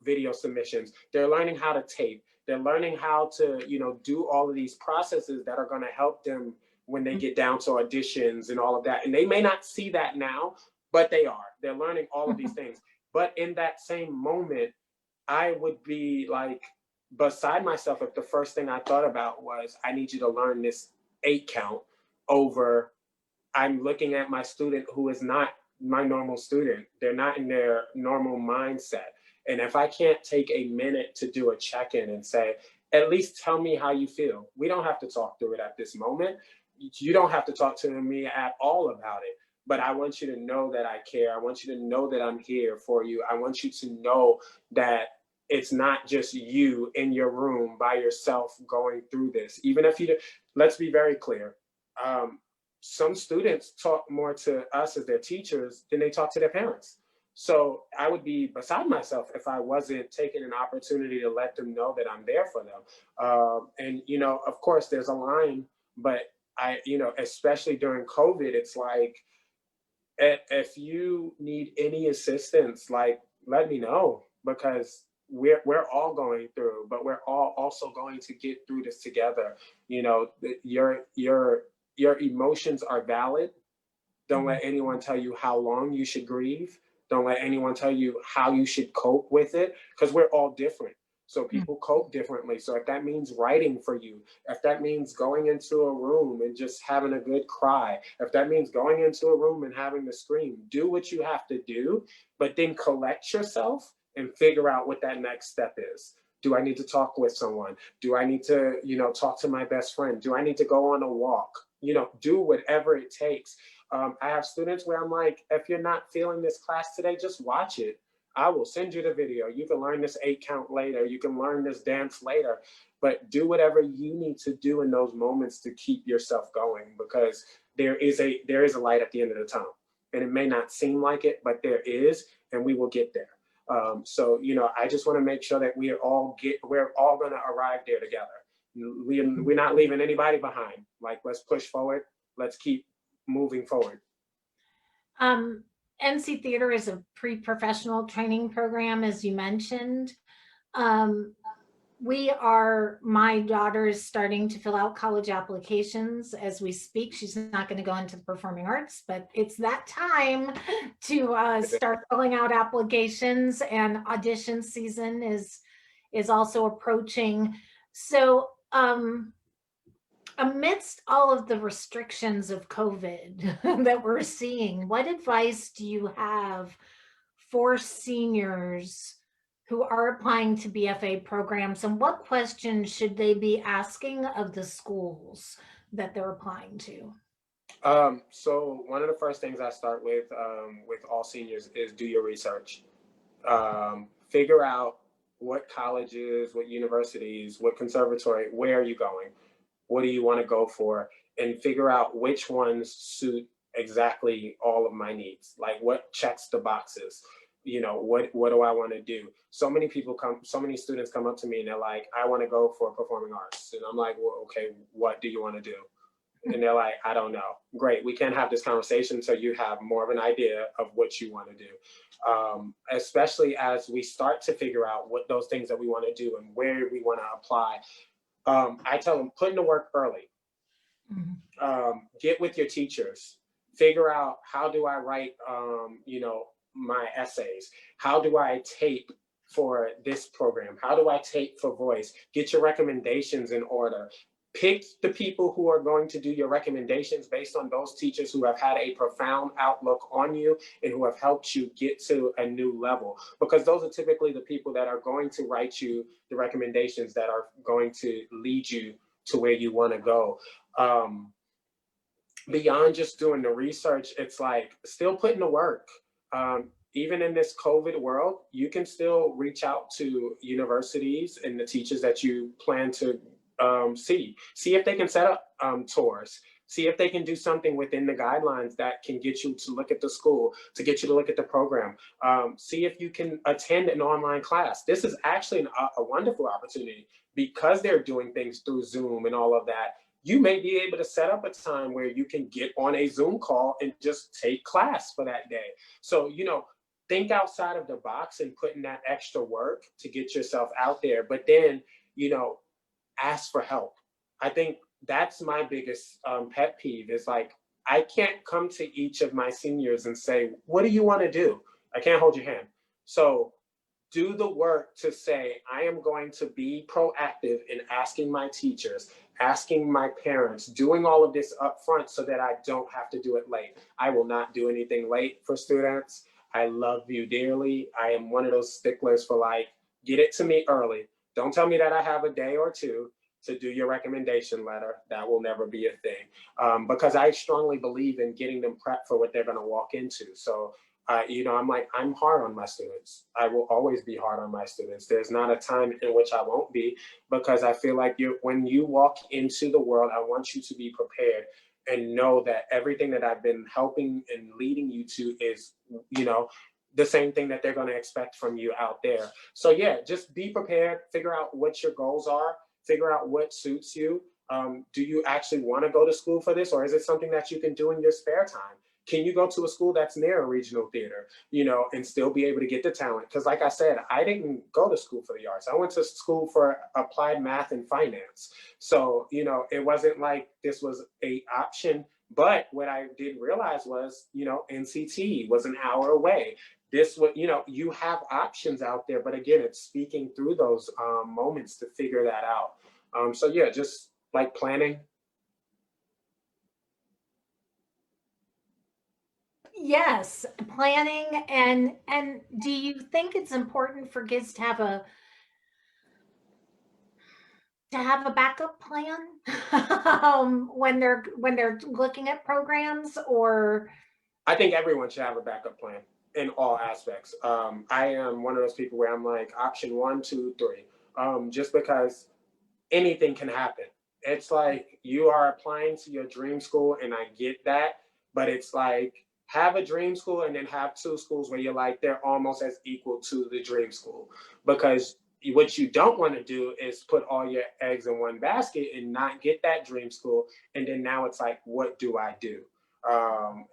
video submissions. They're learning how to tape. They're learning how to, you know, do all of these processes that are going to help them when they get down to auditions and all of that. And they may not see that now, but they are. They're learning all of these things. But in that same moment, I would be like beside myself if the first thing I thought about was, I need you to learn this 8 count over, I'm looking at my student who is not my normal student. They're not in their normal mindset. And if I can't take a minute to do a check-in and say, at least tell me how you feel. We don't have to talk through it at this moment. You don't have to talk to me at all about it. But I want you to know that I care. I want you to know that I'm here for you. I want you to know that it's not just you in your room by yourself going through this. Even if you, let's be very clear. Some students talk more to us as their teachers than they talk to their parents. So I would be beside myself if I wasn't taking an opportunity to let them know that I'm there for them. And, you know, of course there's a line, but I, you know, especially during COVID, it's like, if you need any assistance, like, let me know, because we're all going through, but we're all also going to get through this together. You know, your emotions are valid. Don't let anyone tell you how long you should grieve. Don't let anyone tell you how you should cope with it, because we're all different. So people cope differently. So if that means writing for you, if that means going into a room and just having a good cry, if that means going into a room and having to scream, do what you have to do, but then collect yourself and figure out what that next step is. Do I need to talk with someone? Do I need to, you know, talk to my best friend? Do I need to go on a walk? You know, do whatever it takes. I have students where I'm like, if you're not feeling this class today, just watch it. I will send you the video. You can learn this 8 count later. You can learn this dance later, but do whatever you need to do in those moments to keep yourself going, because there is a light at the end of the tunnel, and it may not seem like it, but there is, and we will get there. So, you know, I just want to make sure that we're all going to arrive there together. We're not leaving anybody behind. Like, let's push forward. Let's keep moving forward. NC Theater is a pre-professional training program, as you mentioned. My daughter is starting to fill out college applications as we speak. She's not going to go into the performing arts, but it's that time to start filling out applications, and audition season is also approaching. So Amidst all of the restrictions of COVID that we're seeing, what advice do you have for seniors who are applying to BFA programs, and what questions should they be asking of the schools that they're applying to? So one of the first things I start with all seniors is do your research. Figure out what colleges, what universities, what conservatory, where are you going? What do you want to go for? And figure out which ones suit exactly all of my needs. Like what checks the boxes? What do I want to do? So many students come up to me and they're like, I want to go for performing arts. And I'm like, well, okay, what do you want to do? And they're like, I don't know. Great, we can have this conversation so you have more of an idea of what you want to do. Especially as we start to figure out what those things that we want to do and where we want to apply. I tell them, put in the work early. Get with your teachers. Figure out, how do I write, my essays? How do I tape for this program? How do I tape for voice? Get your recommendations in order. Pick the people who are going to do your recommendations based on those teachers who have had a profound outlook on you and who have helped you get to a new level. Because those are typically the people that are going to write you the recommendations that are going to lead you to where you want to go. Beyond just doing the research, it's like still putting the work. Even in this COVID world, you can still reach out to universities and the teachers that you plan to see if they can set up tours, see if they can do something within the guidelines that can get you to look at the school, to get you to look at the program, see if you can attend an online class. This is actually a wonderful opportunity because they're doing things through Zoom and all of that. You may be able to set up a time where you can get on a Zoom call and just take class for that day. So, think outside of the box and put in that extra work to get yourself out there. But then, ask for help. I think that's my biggest pet peeve is like, I can't come to each of my seniors and say, what do you want to do? I can't hold your hand. So do the work to say, I am going to be proactive in asking my teachers, asking my parents, doing all of this up front so that I don't have to do it late. I will not do anything late for students. I love you dearly. I am one of those sticklers for like, get it to me early. Don't tell me that I have a day or two to do your recommendation letter. That will never be a thing, because I strongly believe in getting them prepped for what they're going to walk into. So, I'm hard on my students. I will always be hard on my students. There's not a time in which I won't be, because I feel like when you walk into the world, I want you to be prepared and know that everything that I've been helping and leading you to is, the same thing that they're going to expect from you out there. So yeah, just be prepared, figure out what your goals are, figure out what suits you. Do you actually want to go to school for this, or is it something that you can do in your spare time? Can you go to a school that's near a regional theater, and still be able to get the talent? Because like I said, I didn't go to school for the arts. I went to school for applied math and finance. So, it wasn't like this was a option. But what I did realize was, NCT was an hour away. This what you have options out there, but again, it's speaking through those moments to figure that out. So yeah, just like planning. Yes, planning. And do you think it's important for kids to have a backup plan when they're looking at programs? Or I think everyone should have a backup plan in all aspects. I am one of those people where I'm like option 1, 2, 3, just because anything can happen. It's like you are applying to your dream school, and I get that, but it's like have a dream school and then have 2 schools where you're like they're almost as equal to the dream school, because what you don't want to do is put all your eggs in one basket and not get that dream school, and then now it's like, what do I do?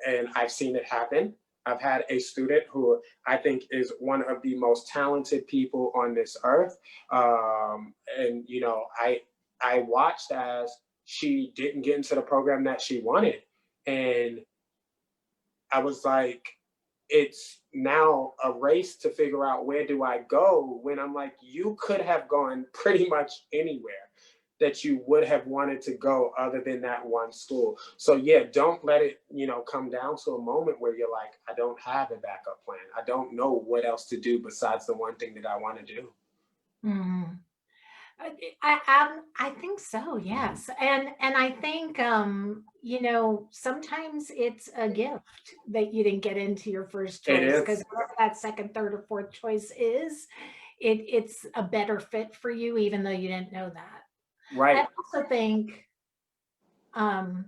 And I've seen it happen. I've had a student who I think is one of the most talented people on this earth. And I watched as she didn't get into the program that she wanted. And I was like, it's now a race to figure out where do I go, when I'm like, you could have gone pretty much anywhere. that you would have wanted to go other than that one school. So yeah, don't let it, come down to a moment where you're like, I don't have a backup plan. I don't know what else to do besides the one thing that I want to do. Mhm. I think so, yes. And I think sometimes it's a gift that you didn't get into your first It choice, because is. whatever that second, third, or fourth choice is, it's a better fit for you, even though you didn't know that. I Right. also think um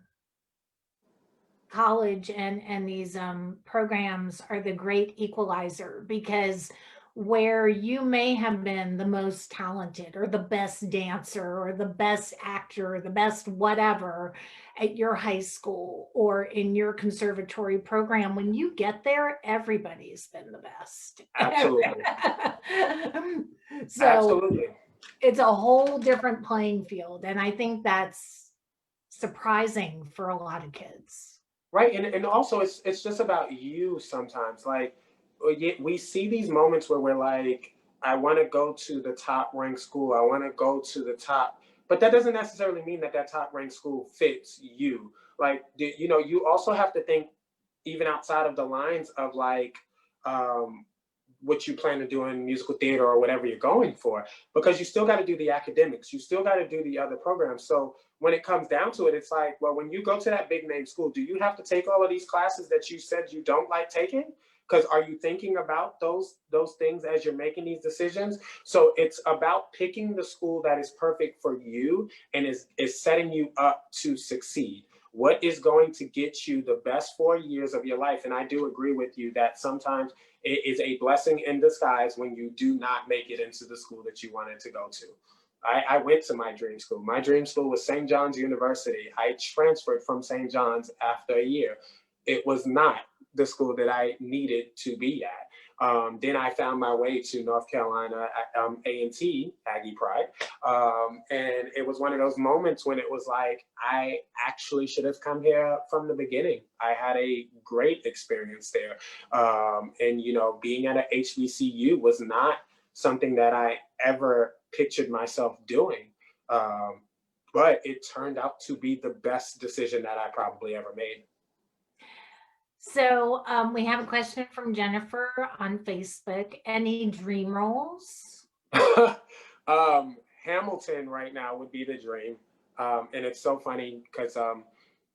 college and these programs are the great equalizer, because where you may have been the most talented or the best dancer or the best actor or the best whatever at your high school or in your conservatory program, when you get there, everybody's been the best. Absolutely. So Absolutely. it's a whole different playing field, and I think that's surprising for a lot of kids. Right. And also it's just about you sometimes. Like we see these moments where we're like, I want to go to the top ranked school. I want to go to the top, but that doesn't necessarily mean that that top ranked school fits you. Like, you also have to think even outside of the lines of like, um, what you plan to do in musical theater or whatever you're going for, because you still got to do the academics, you still got to do the other programs. So when it comes down to it, it's like, well, when you go to that big name school, do you have to take all of these classes that you said you don't like taking? Because are you thinking about those things as you're making these decisions? So it's about picking the school that is perfect for you and is setting you up to succeed. What is going to get you the best 4 years of your life? And I do agree with you that sometimes it is a blessing in disguise when you do not make it into the school that you wanted to go to. I went to my dream school. My dream school was St. John's University. I transferred from St. John's after a year. It was not the school that I needed to be at. Then I found my way to North Carolina, A&T, Aggie Pride. And it was one of those moments when it was like, I actually should have come here from the beginning. I had a great experience there. And, being at a HBCU was not something that I ever pictured myself doing. Um, but it turned out to be the best decision that I probably ever made. So we have a question from Jennifer on Facebook. Any dream roles? Hamilton right now would be the dream. And it's so funny because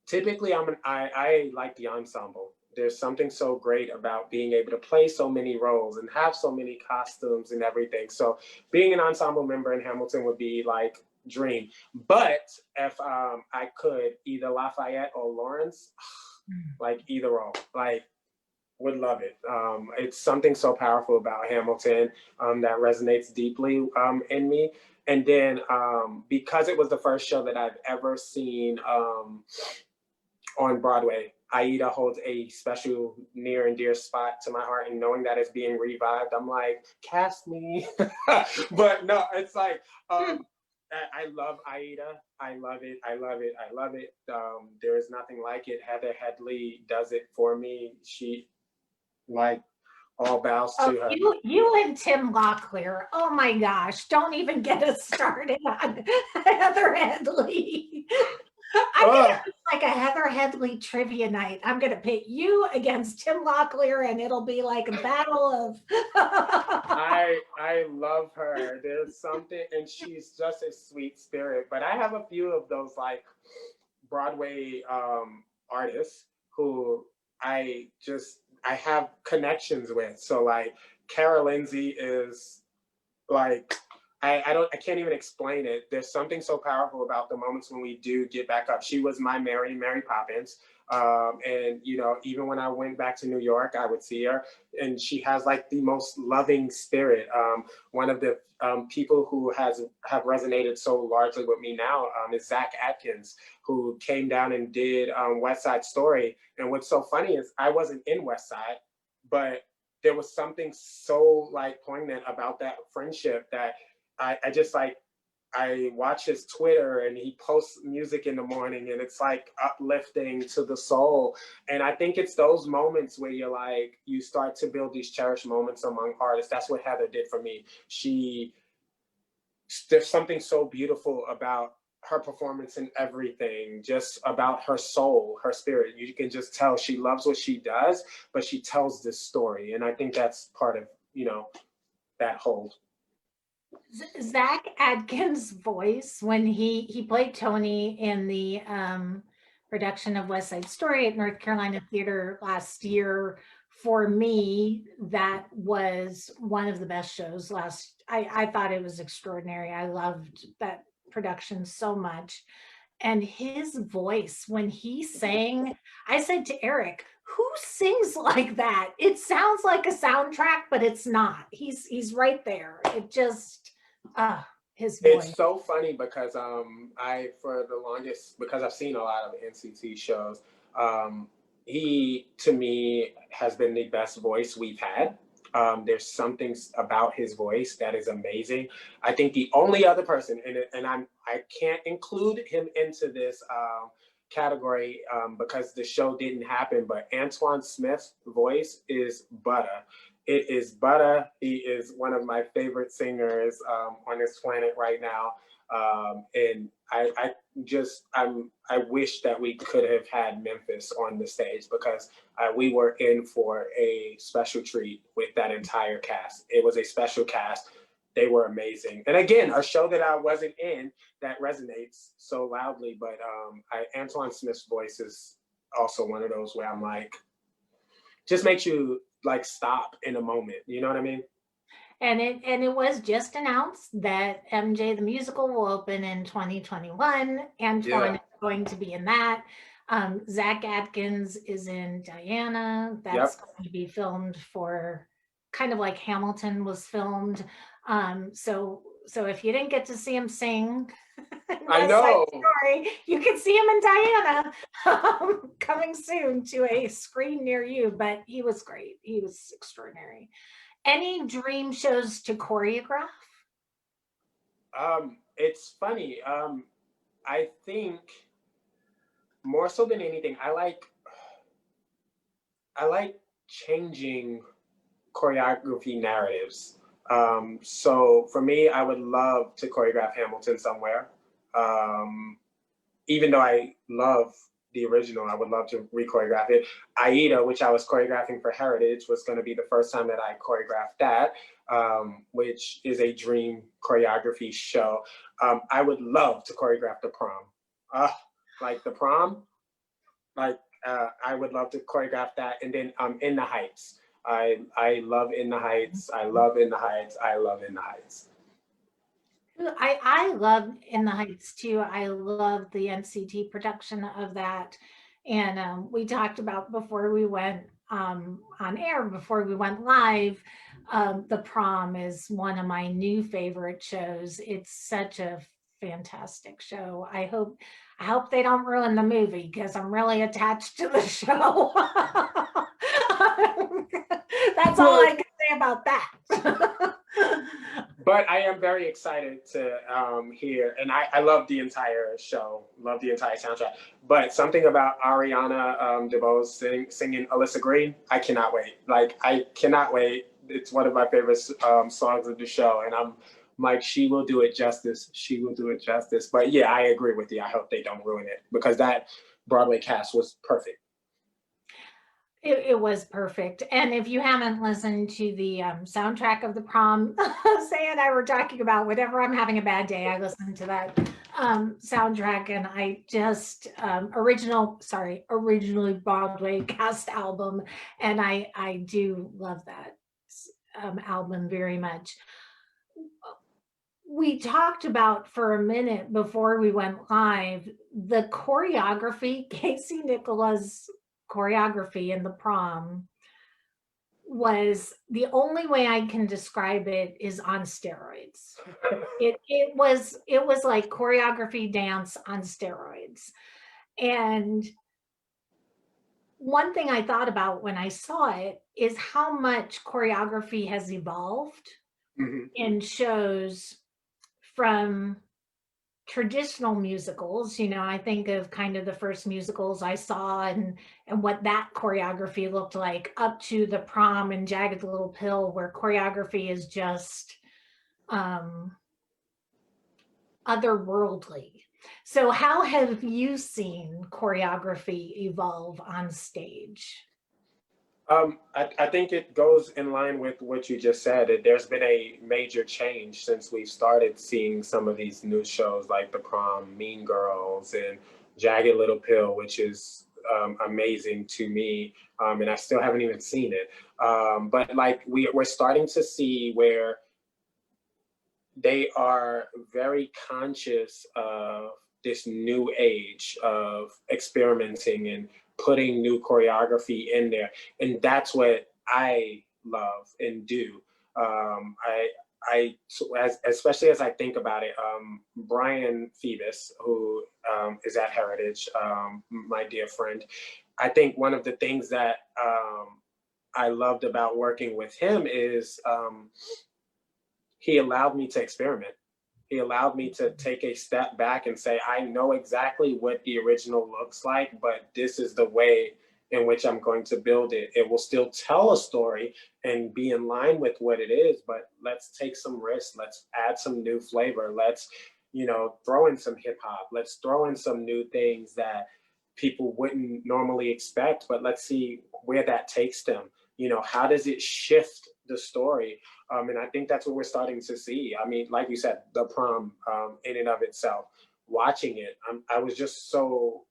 typically I like the ensemble. There's something so great about being able to play so many roles and have so many costumes and everything. So being an ensemble member in Hamilton would be like dream. But if I could either Lafayette or Lawrence, like either role, like would love it. It's something so powerful about Hamilton that resonates deeply in me. And then because it was the first show that I've ever seen on Broadway, Aida holds a special near and dear spot to my heart. And knowing that it's being revived, I'm like, cast me. But no, it's like, I love Aida. I love it. I love it. I love it. There is nothing like it. Heather Headley does it for me. She, like, all bows Oh, to her. you and Tim Locklear. Oh my gosh! Don't even get us started on Heather Headley. I'm gonna Oh, have like a Heather Headley trivia night. I'm gonna pit you against Tim Locklear, and it'll be like a battle of. I love her. There's something, and she's just a sweet spirit. But I have a few of those like Broadway artists who I have connections with. So like Cara Lindsay is like I can't even explain it. There's something so powerful about the moments when we do get back up. She was my Mary Poppins. And even when I went back to New York, I would see her, and she has like the most loving spirit. One of the people who have resonated so largely with me now is Zach Atkins, who came down and did West Side Story. And what's so funny is I wasn't in West Side, but there was something so like poignant about that friendship that I just like, I watch his Twitter and he posts music in the morning and it's like uplifting to the soul. And I think it's those moments where you're like, you start to build these cherished moments among artists. That's what Heather did for me. There's something so beautiful about her performance and everything, just about her soul, her spirit. You can just tell she loves what she does, but she tells this story. And I think that's part of, you know, that whole. Zach Adkins' voice when he played Tony in the production of West Side Story at North Carolina Theater last year, for me, that was one of the best shows last. I thought it was extraordinary. I loved that production so much. And his voice when he sang, I said to Eric, who sings like that? It sounds like a soundtrack, but it's not. He's right there. It just his voice. It's so funny because I, for the longest, because I've seen a lot of NCT shows, he to me has been the best voice we've had. There's something about his voice that is amazing. I think the only other person, and I can't include him into this category because the show didn't happen, but Antoine Smith's voice is butter. It is butter. He is one of my favorite singers on this planet right now. And I wish that we could have had Memphis on the stage because we were in for a special treat with that entire cast. It was a special cast. They were amazing. And again, a show that I wasn't in that resonates so loudly, but Antoine Smith's voice is also one of those where I'm like, just makes you like stop in a moment. You know what I mean? And it was just announced that MJ the musical will open in 2021. Antoine is going to be in that. Zach Adkins is in Diana. That's going to be filmed for kind of like Hamilton was filmed. So if you didn't get to see him sing, I know. Story, you can see him in Diana coming soon to a screen near you. But he was great. He was extraordinary. Any dream shows to choreograph? It's funny. I think more so than anything, I like changing choreography narratives. So for me, I would love to choreograph Hamilton somewhere. Even though I love the original, I would love to re-choreograph it. Aida, which I was choreographing for Heritage, was going to be the first time that I choreographed that, which is a dream choreography show. I would love to choreograph the prom. Like the prom, like I would love to choreograph that. And then In the Heights. I love In the Heights. I love In the Heights. I love In the Heights. I love In the Heights too. I love the NCT production of that. And we talked about before we went on air, before we went live, The Prom is one of my new favorite shows. It's such a fantastic show. I hope they don't ruin the movie because I'm really attached to the show. That's all I can say about that. But I am very excited to hear, and I love the entire show, love the entire soundtrack. But something about Ariana DeBose singing Alyssa Green, I cannot wait. Like, I cannot wait. It's one of my favorite songs of the show, and I'm like, she will do it justice. She will do it justice. But yeah, I agree with you. I hope they don't ruin it because that Broadway cast was perfect. It was perfect. And if you haven't listened to the soundtrack of The Prom, Say and I were talking about whenever I'm having a bad day, I listen to that soundtrack. And I just, originally Broadway cast album. And I do love that album very much. We talked about for a minute before we went live, the choreography, Casey Nicola's choreography in The Prom was the only way I can describe it is on steroids. It was like choreography dance on steroids. And one thing I thought about when I saw it is how much choreography has evolved in shows from traditional musicals. You know, I think of kind of the first musicals I saw and what that choreography looked like, up to The Prom and Jagged Little Pill, where choreography is just otherworldly. So how have you seen choreography evolve on stage? I think it goes in line with what you just said. There's been a major change since we've started seeing some of these new shows like The Prom, Mean Girls, and Jagged Little Pill, which is amazing to me. And I still haven't even seen it. But like we're starting to see where they are very conscious of this new age of experimenting and putting new choreography in there, and that's what I love and do. Especially as I think about it, Brian Phoebus, who is at Heritage, my dear friend, I think one of the things that I loved about working with him is he allowed me to experiment. He allowed me to take a step back and say, I know exactly what the original looks like, but this is the way in which I'm going to build it. It will still tell a story and be in line with what it is, but let's take some risks. Let's add some new flavor. Let's, throw in some hip hop. Let's throw in some new things that people wouldn't normally expect, but let's see where that takes them. How does it shift the story? And I think that's what we're starting to see. I mean, like you said, The Prom in and of itself, watching it, I was just so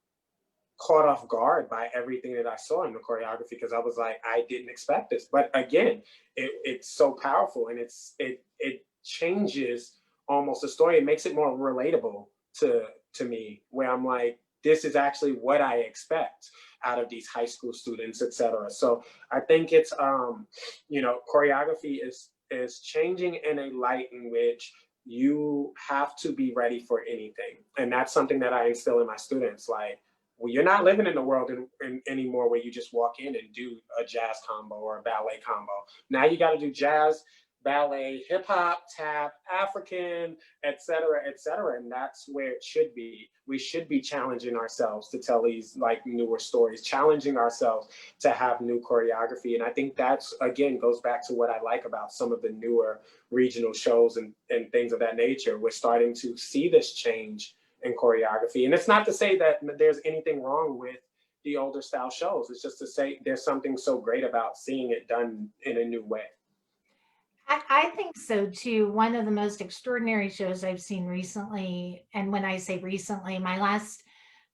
caught off guard by everything that I saw in the choreography, because I was like, I didn't expect this. But again, it's so powerful, and it changes almost the story. It makes it more relatable to me, where I'm like, this is actually what I expect out of these high school students, etc. So I think it's choreography is changing in a light in which you have to be ready for anything, and that's something that I instill in my students. Like, well, you're not living in the world anymore where you just walk in and do a jazz combo or a ballet combo. Now you got to do jazz, ballet, hip hop, tap, African, etc., etc. And that's where it should be. We should be challenging ourselves to tell these like newer stories, challenging ourselves to have new choreography. And I think that's, again, goes back to what I like about some of the newer regional shows and things of that nature. We're starting to see this change in choreography. And it's not to say that there's anything wrong with the older style shows. It's just to say there's something so great about seeing it done in a new way. I think so too. One of the most extraordinary shows I've seen recently, and when I say recently, my last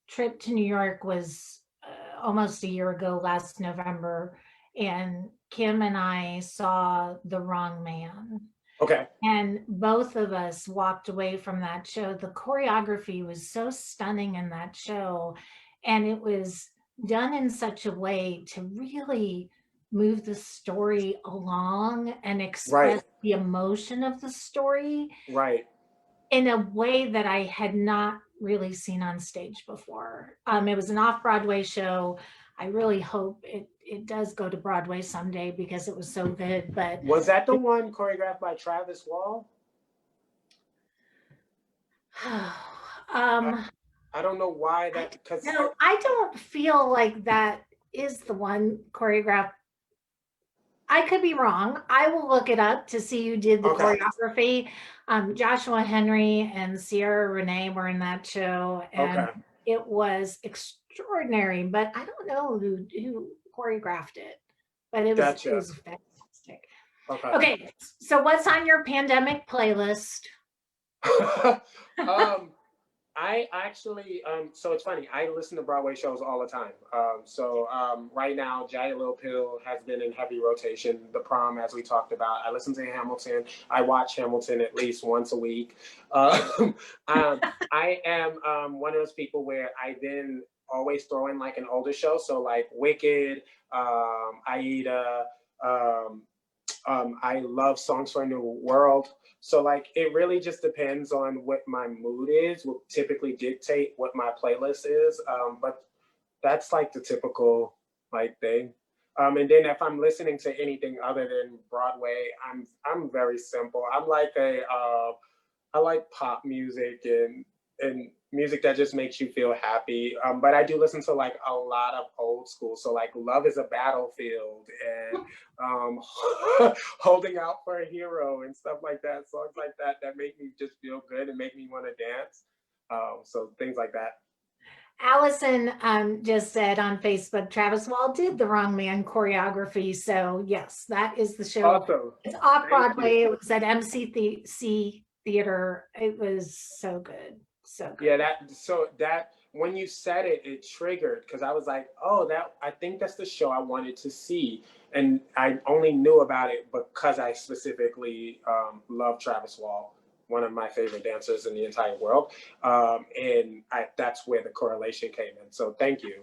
trip to New York was almost a year ago, last November, and Kim and I saw The Wrong Man. Okay. And both of us walked away from that show. The choreography was so stunning in that show. And it was done in such a way to really move the story along and express Right. the emotion of the story Right. in a way that I had not really seen on stage before. It was an off Broadway show. I really hope it does go to Broadway someday because it was so good. But Was that the one choreographed by Travis Wall? I, um, I don't know why I that, because no, I don't feel like that is the one choreographed. I could be wrong. I will look it up to see who did the okay. choreography. Joshua Henry and Sierra Renee were in that show, and Okay. it was extraordinary. But I don't know who choreographed it. But it Gotcha. was fantastic. Okay. Okay, so what's on your pandemic playlist? um, I actually, so it's funny. I listen to Broadway shows all the time. Right now, Jagged Little Pill has been in heavy rotation. The Prom, as we talked about. I listen to Hamilton. I watch Hamilton at least once a week. I am one of those people where I then always throw in like an older show. So like Wicked, Aida. Um, I love Songs for a New World. So like it really just depends on what my mood is, will typically dictate what my playlist is. But that's like the typical like thing. And then if I'm listening to anything other than Broadway, I'm very simple. I like pop music and music that just makes you feel happy. But I do listen to like a lot of old school. So like Love is a Battlefield and um, Holding Out for a Hero and stuff like that. Songs like that that make me just feel good and make me want to dance. So things like that. Allison just said on Facebook, Travis Wall did The Wrong Man choreography. So yes, that is the show. Awesome. It's off Thank Broadway. you. It was at MC Theater. It was so good. So good. Yeah, that when you said it, it triggered because I was like, oh, that I think that's the show I wanted to see, and I only knew about it because I specifically love Travis Wall, one of my favorite dancers in the entire world, and that's where the correlation came in. So thank you.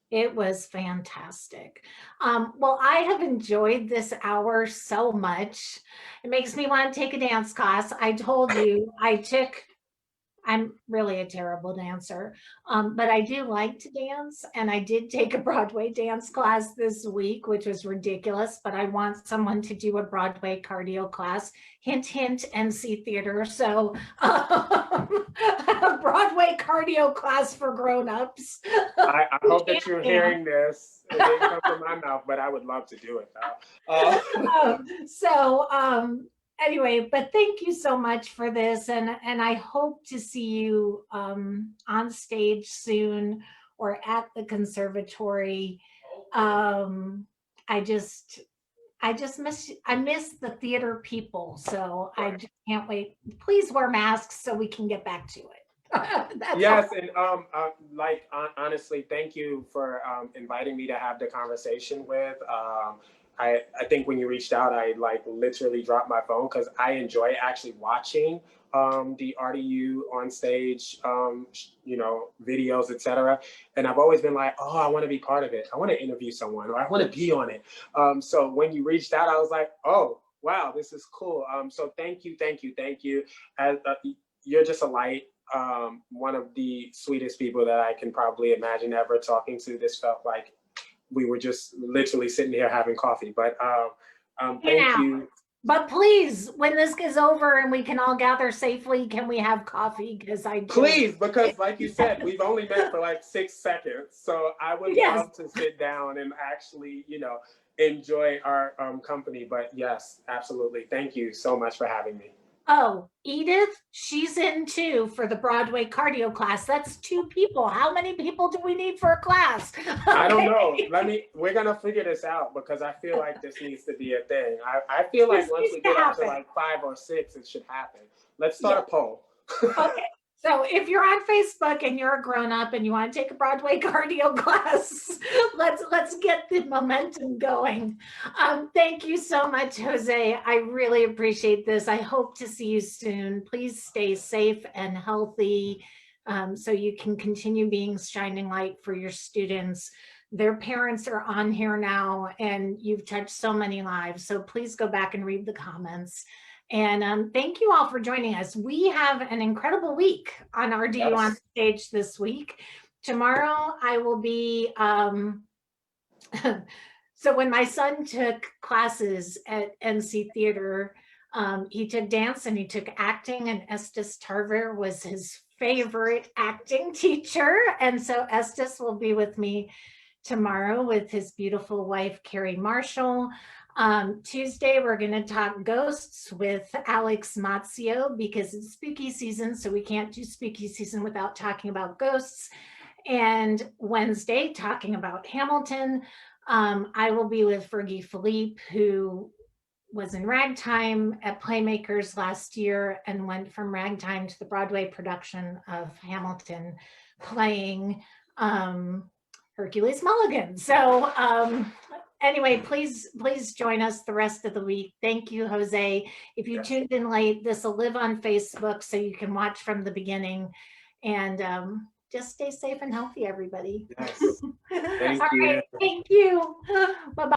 It was fantastic. Well, I have enjoyed this hour so much. It makes me want to take a dance class. I told you I'm really a terrible dancer, but I do like to dance. And I did take a Broadway dance class this week, which was ridiculous, but I want someone to do a Broadway cardio class. Hint, hint, NC Theatre. So a Broadway cardio class for grown-ups. I hope that you're hearing this. It didn't come from my mouth, but I would love to do it. Anyway, but thank you so much for this, and I hope to see you on stage soon or at the conservatory. I miss the theater people, so I just can't wait. Please wear masks so we can get back to it. Yes, and honestly, thank you for inviting me to have the conversation with. I think when you reached out, I like literally dropped my phone because I enjoy actually watching the RDU on stage, videos, etc. And I've always been like, oh, I want to be part of it. I want to interview someone, or I want to be on it. So when you reached out, I was like, oh, wow, this is cool. So thank you. You're just a light. One of the sweetest people that I can probably imagine ever talking to. This felt like we were just literally sitting here having coffee, but thank you. But please, when this is over and we can all gather safely, can we have coffee? Because please, because like you said, we've only met for like 6 seconds. So I would love to sit down and actually, enjoy our company. But yes, absolutely. Thank you so much for having me. Oh, Edith, she's in too for the Broadway cardio class. That's 2 people. How many people do we need for a class? Okay. I don't know. We're going to figure this out because I feel like this needs to be a thing. I feel like once we get up to like 5 or 6, it should happen. Let's start a poll. Okay. So if you're on Facebook and you're a grown-up and you want to take a Broadway cardio class, let's get the momentum going. Thank you so much, Jose. I really appreciate this. I hope to see you soon. Please stay safe and healthy so you can continue being shining light for your students. Their parents are on here now and you've touched so many lives. So please go back and read the comments. And thank you all for joining us. We have an incredible week on RDU on stage this week. Tomorrow I will be, so when my son took classes at NC Theatre, he took dance and he took acting, and Estes Tarver was his favorite acting teacher. And so Estes will be with me tomorrow with his beautiful wife, Carrie Marshall. Tuesday, we're going to talk ghosts with Alex Mazzio because it's spooky season, so we can't do spooky season without talking about ghosts. And Wednesday, talking about Hamilton. I will be with Fergie Philippe, who was in Ragtime at Playmakers last year and went from Ragtime to the Broadway production of Hamilton, playing Hercules Mulligan. So anyway, please join us the rest of the week. Thank you, Jose. If you tuned in late, this will live on Facebook so you can watch from the beginning. And just stay safe and healthy, everybody. Yes. Thank you. All right, thank you. Bye-bye.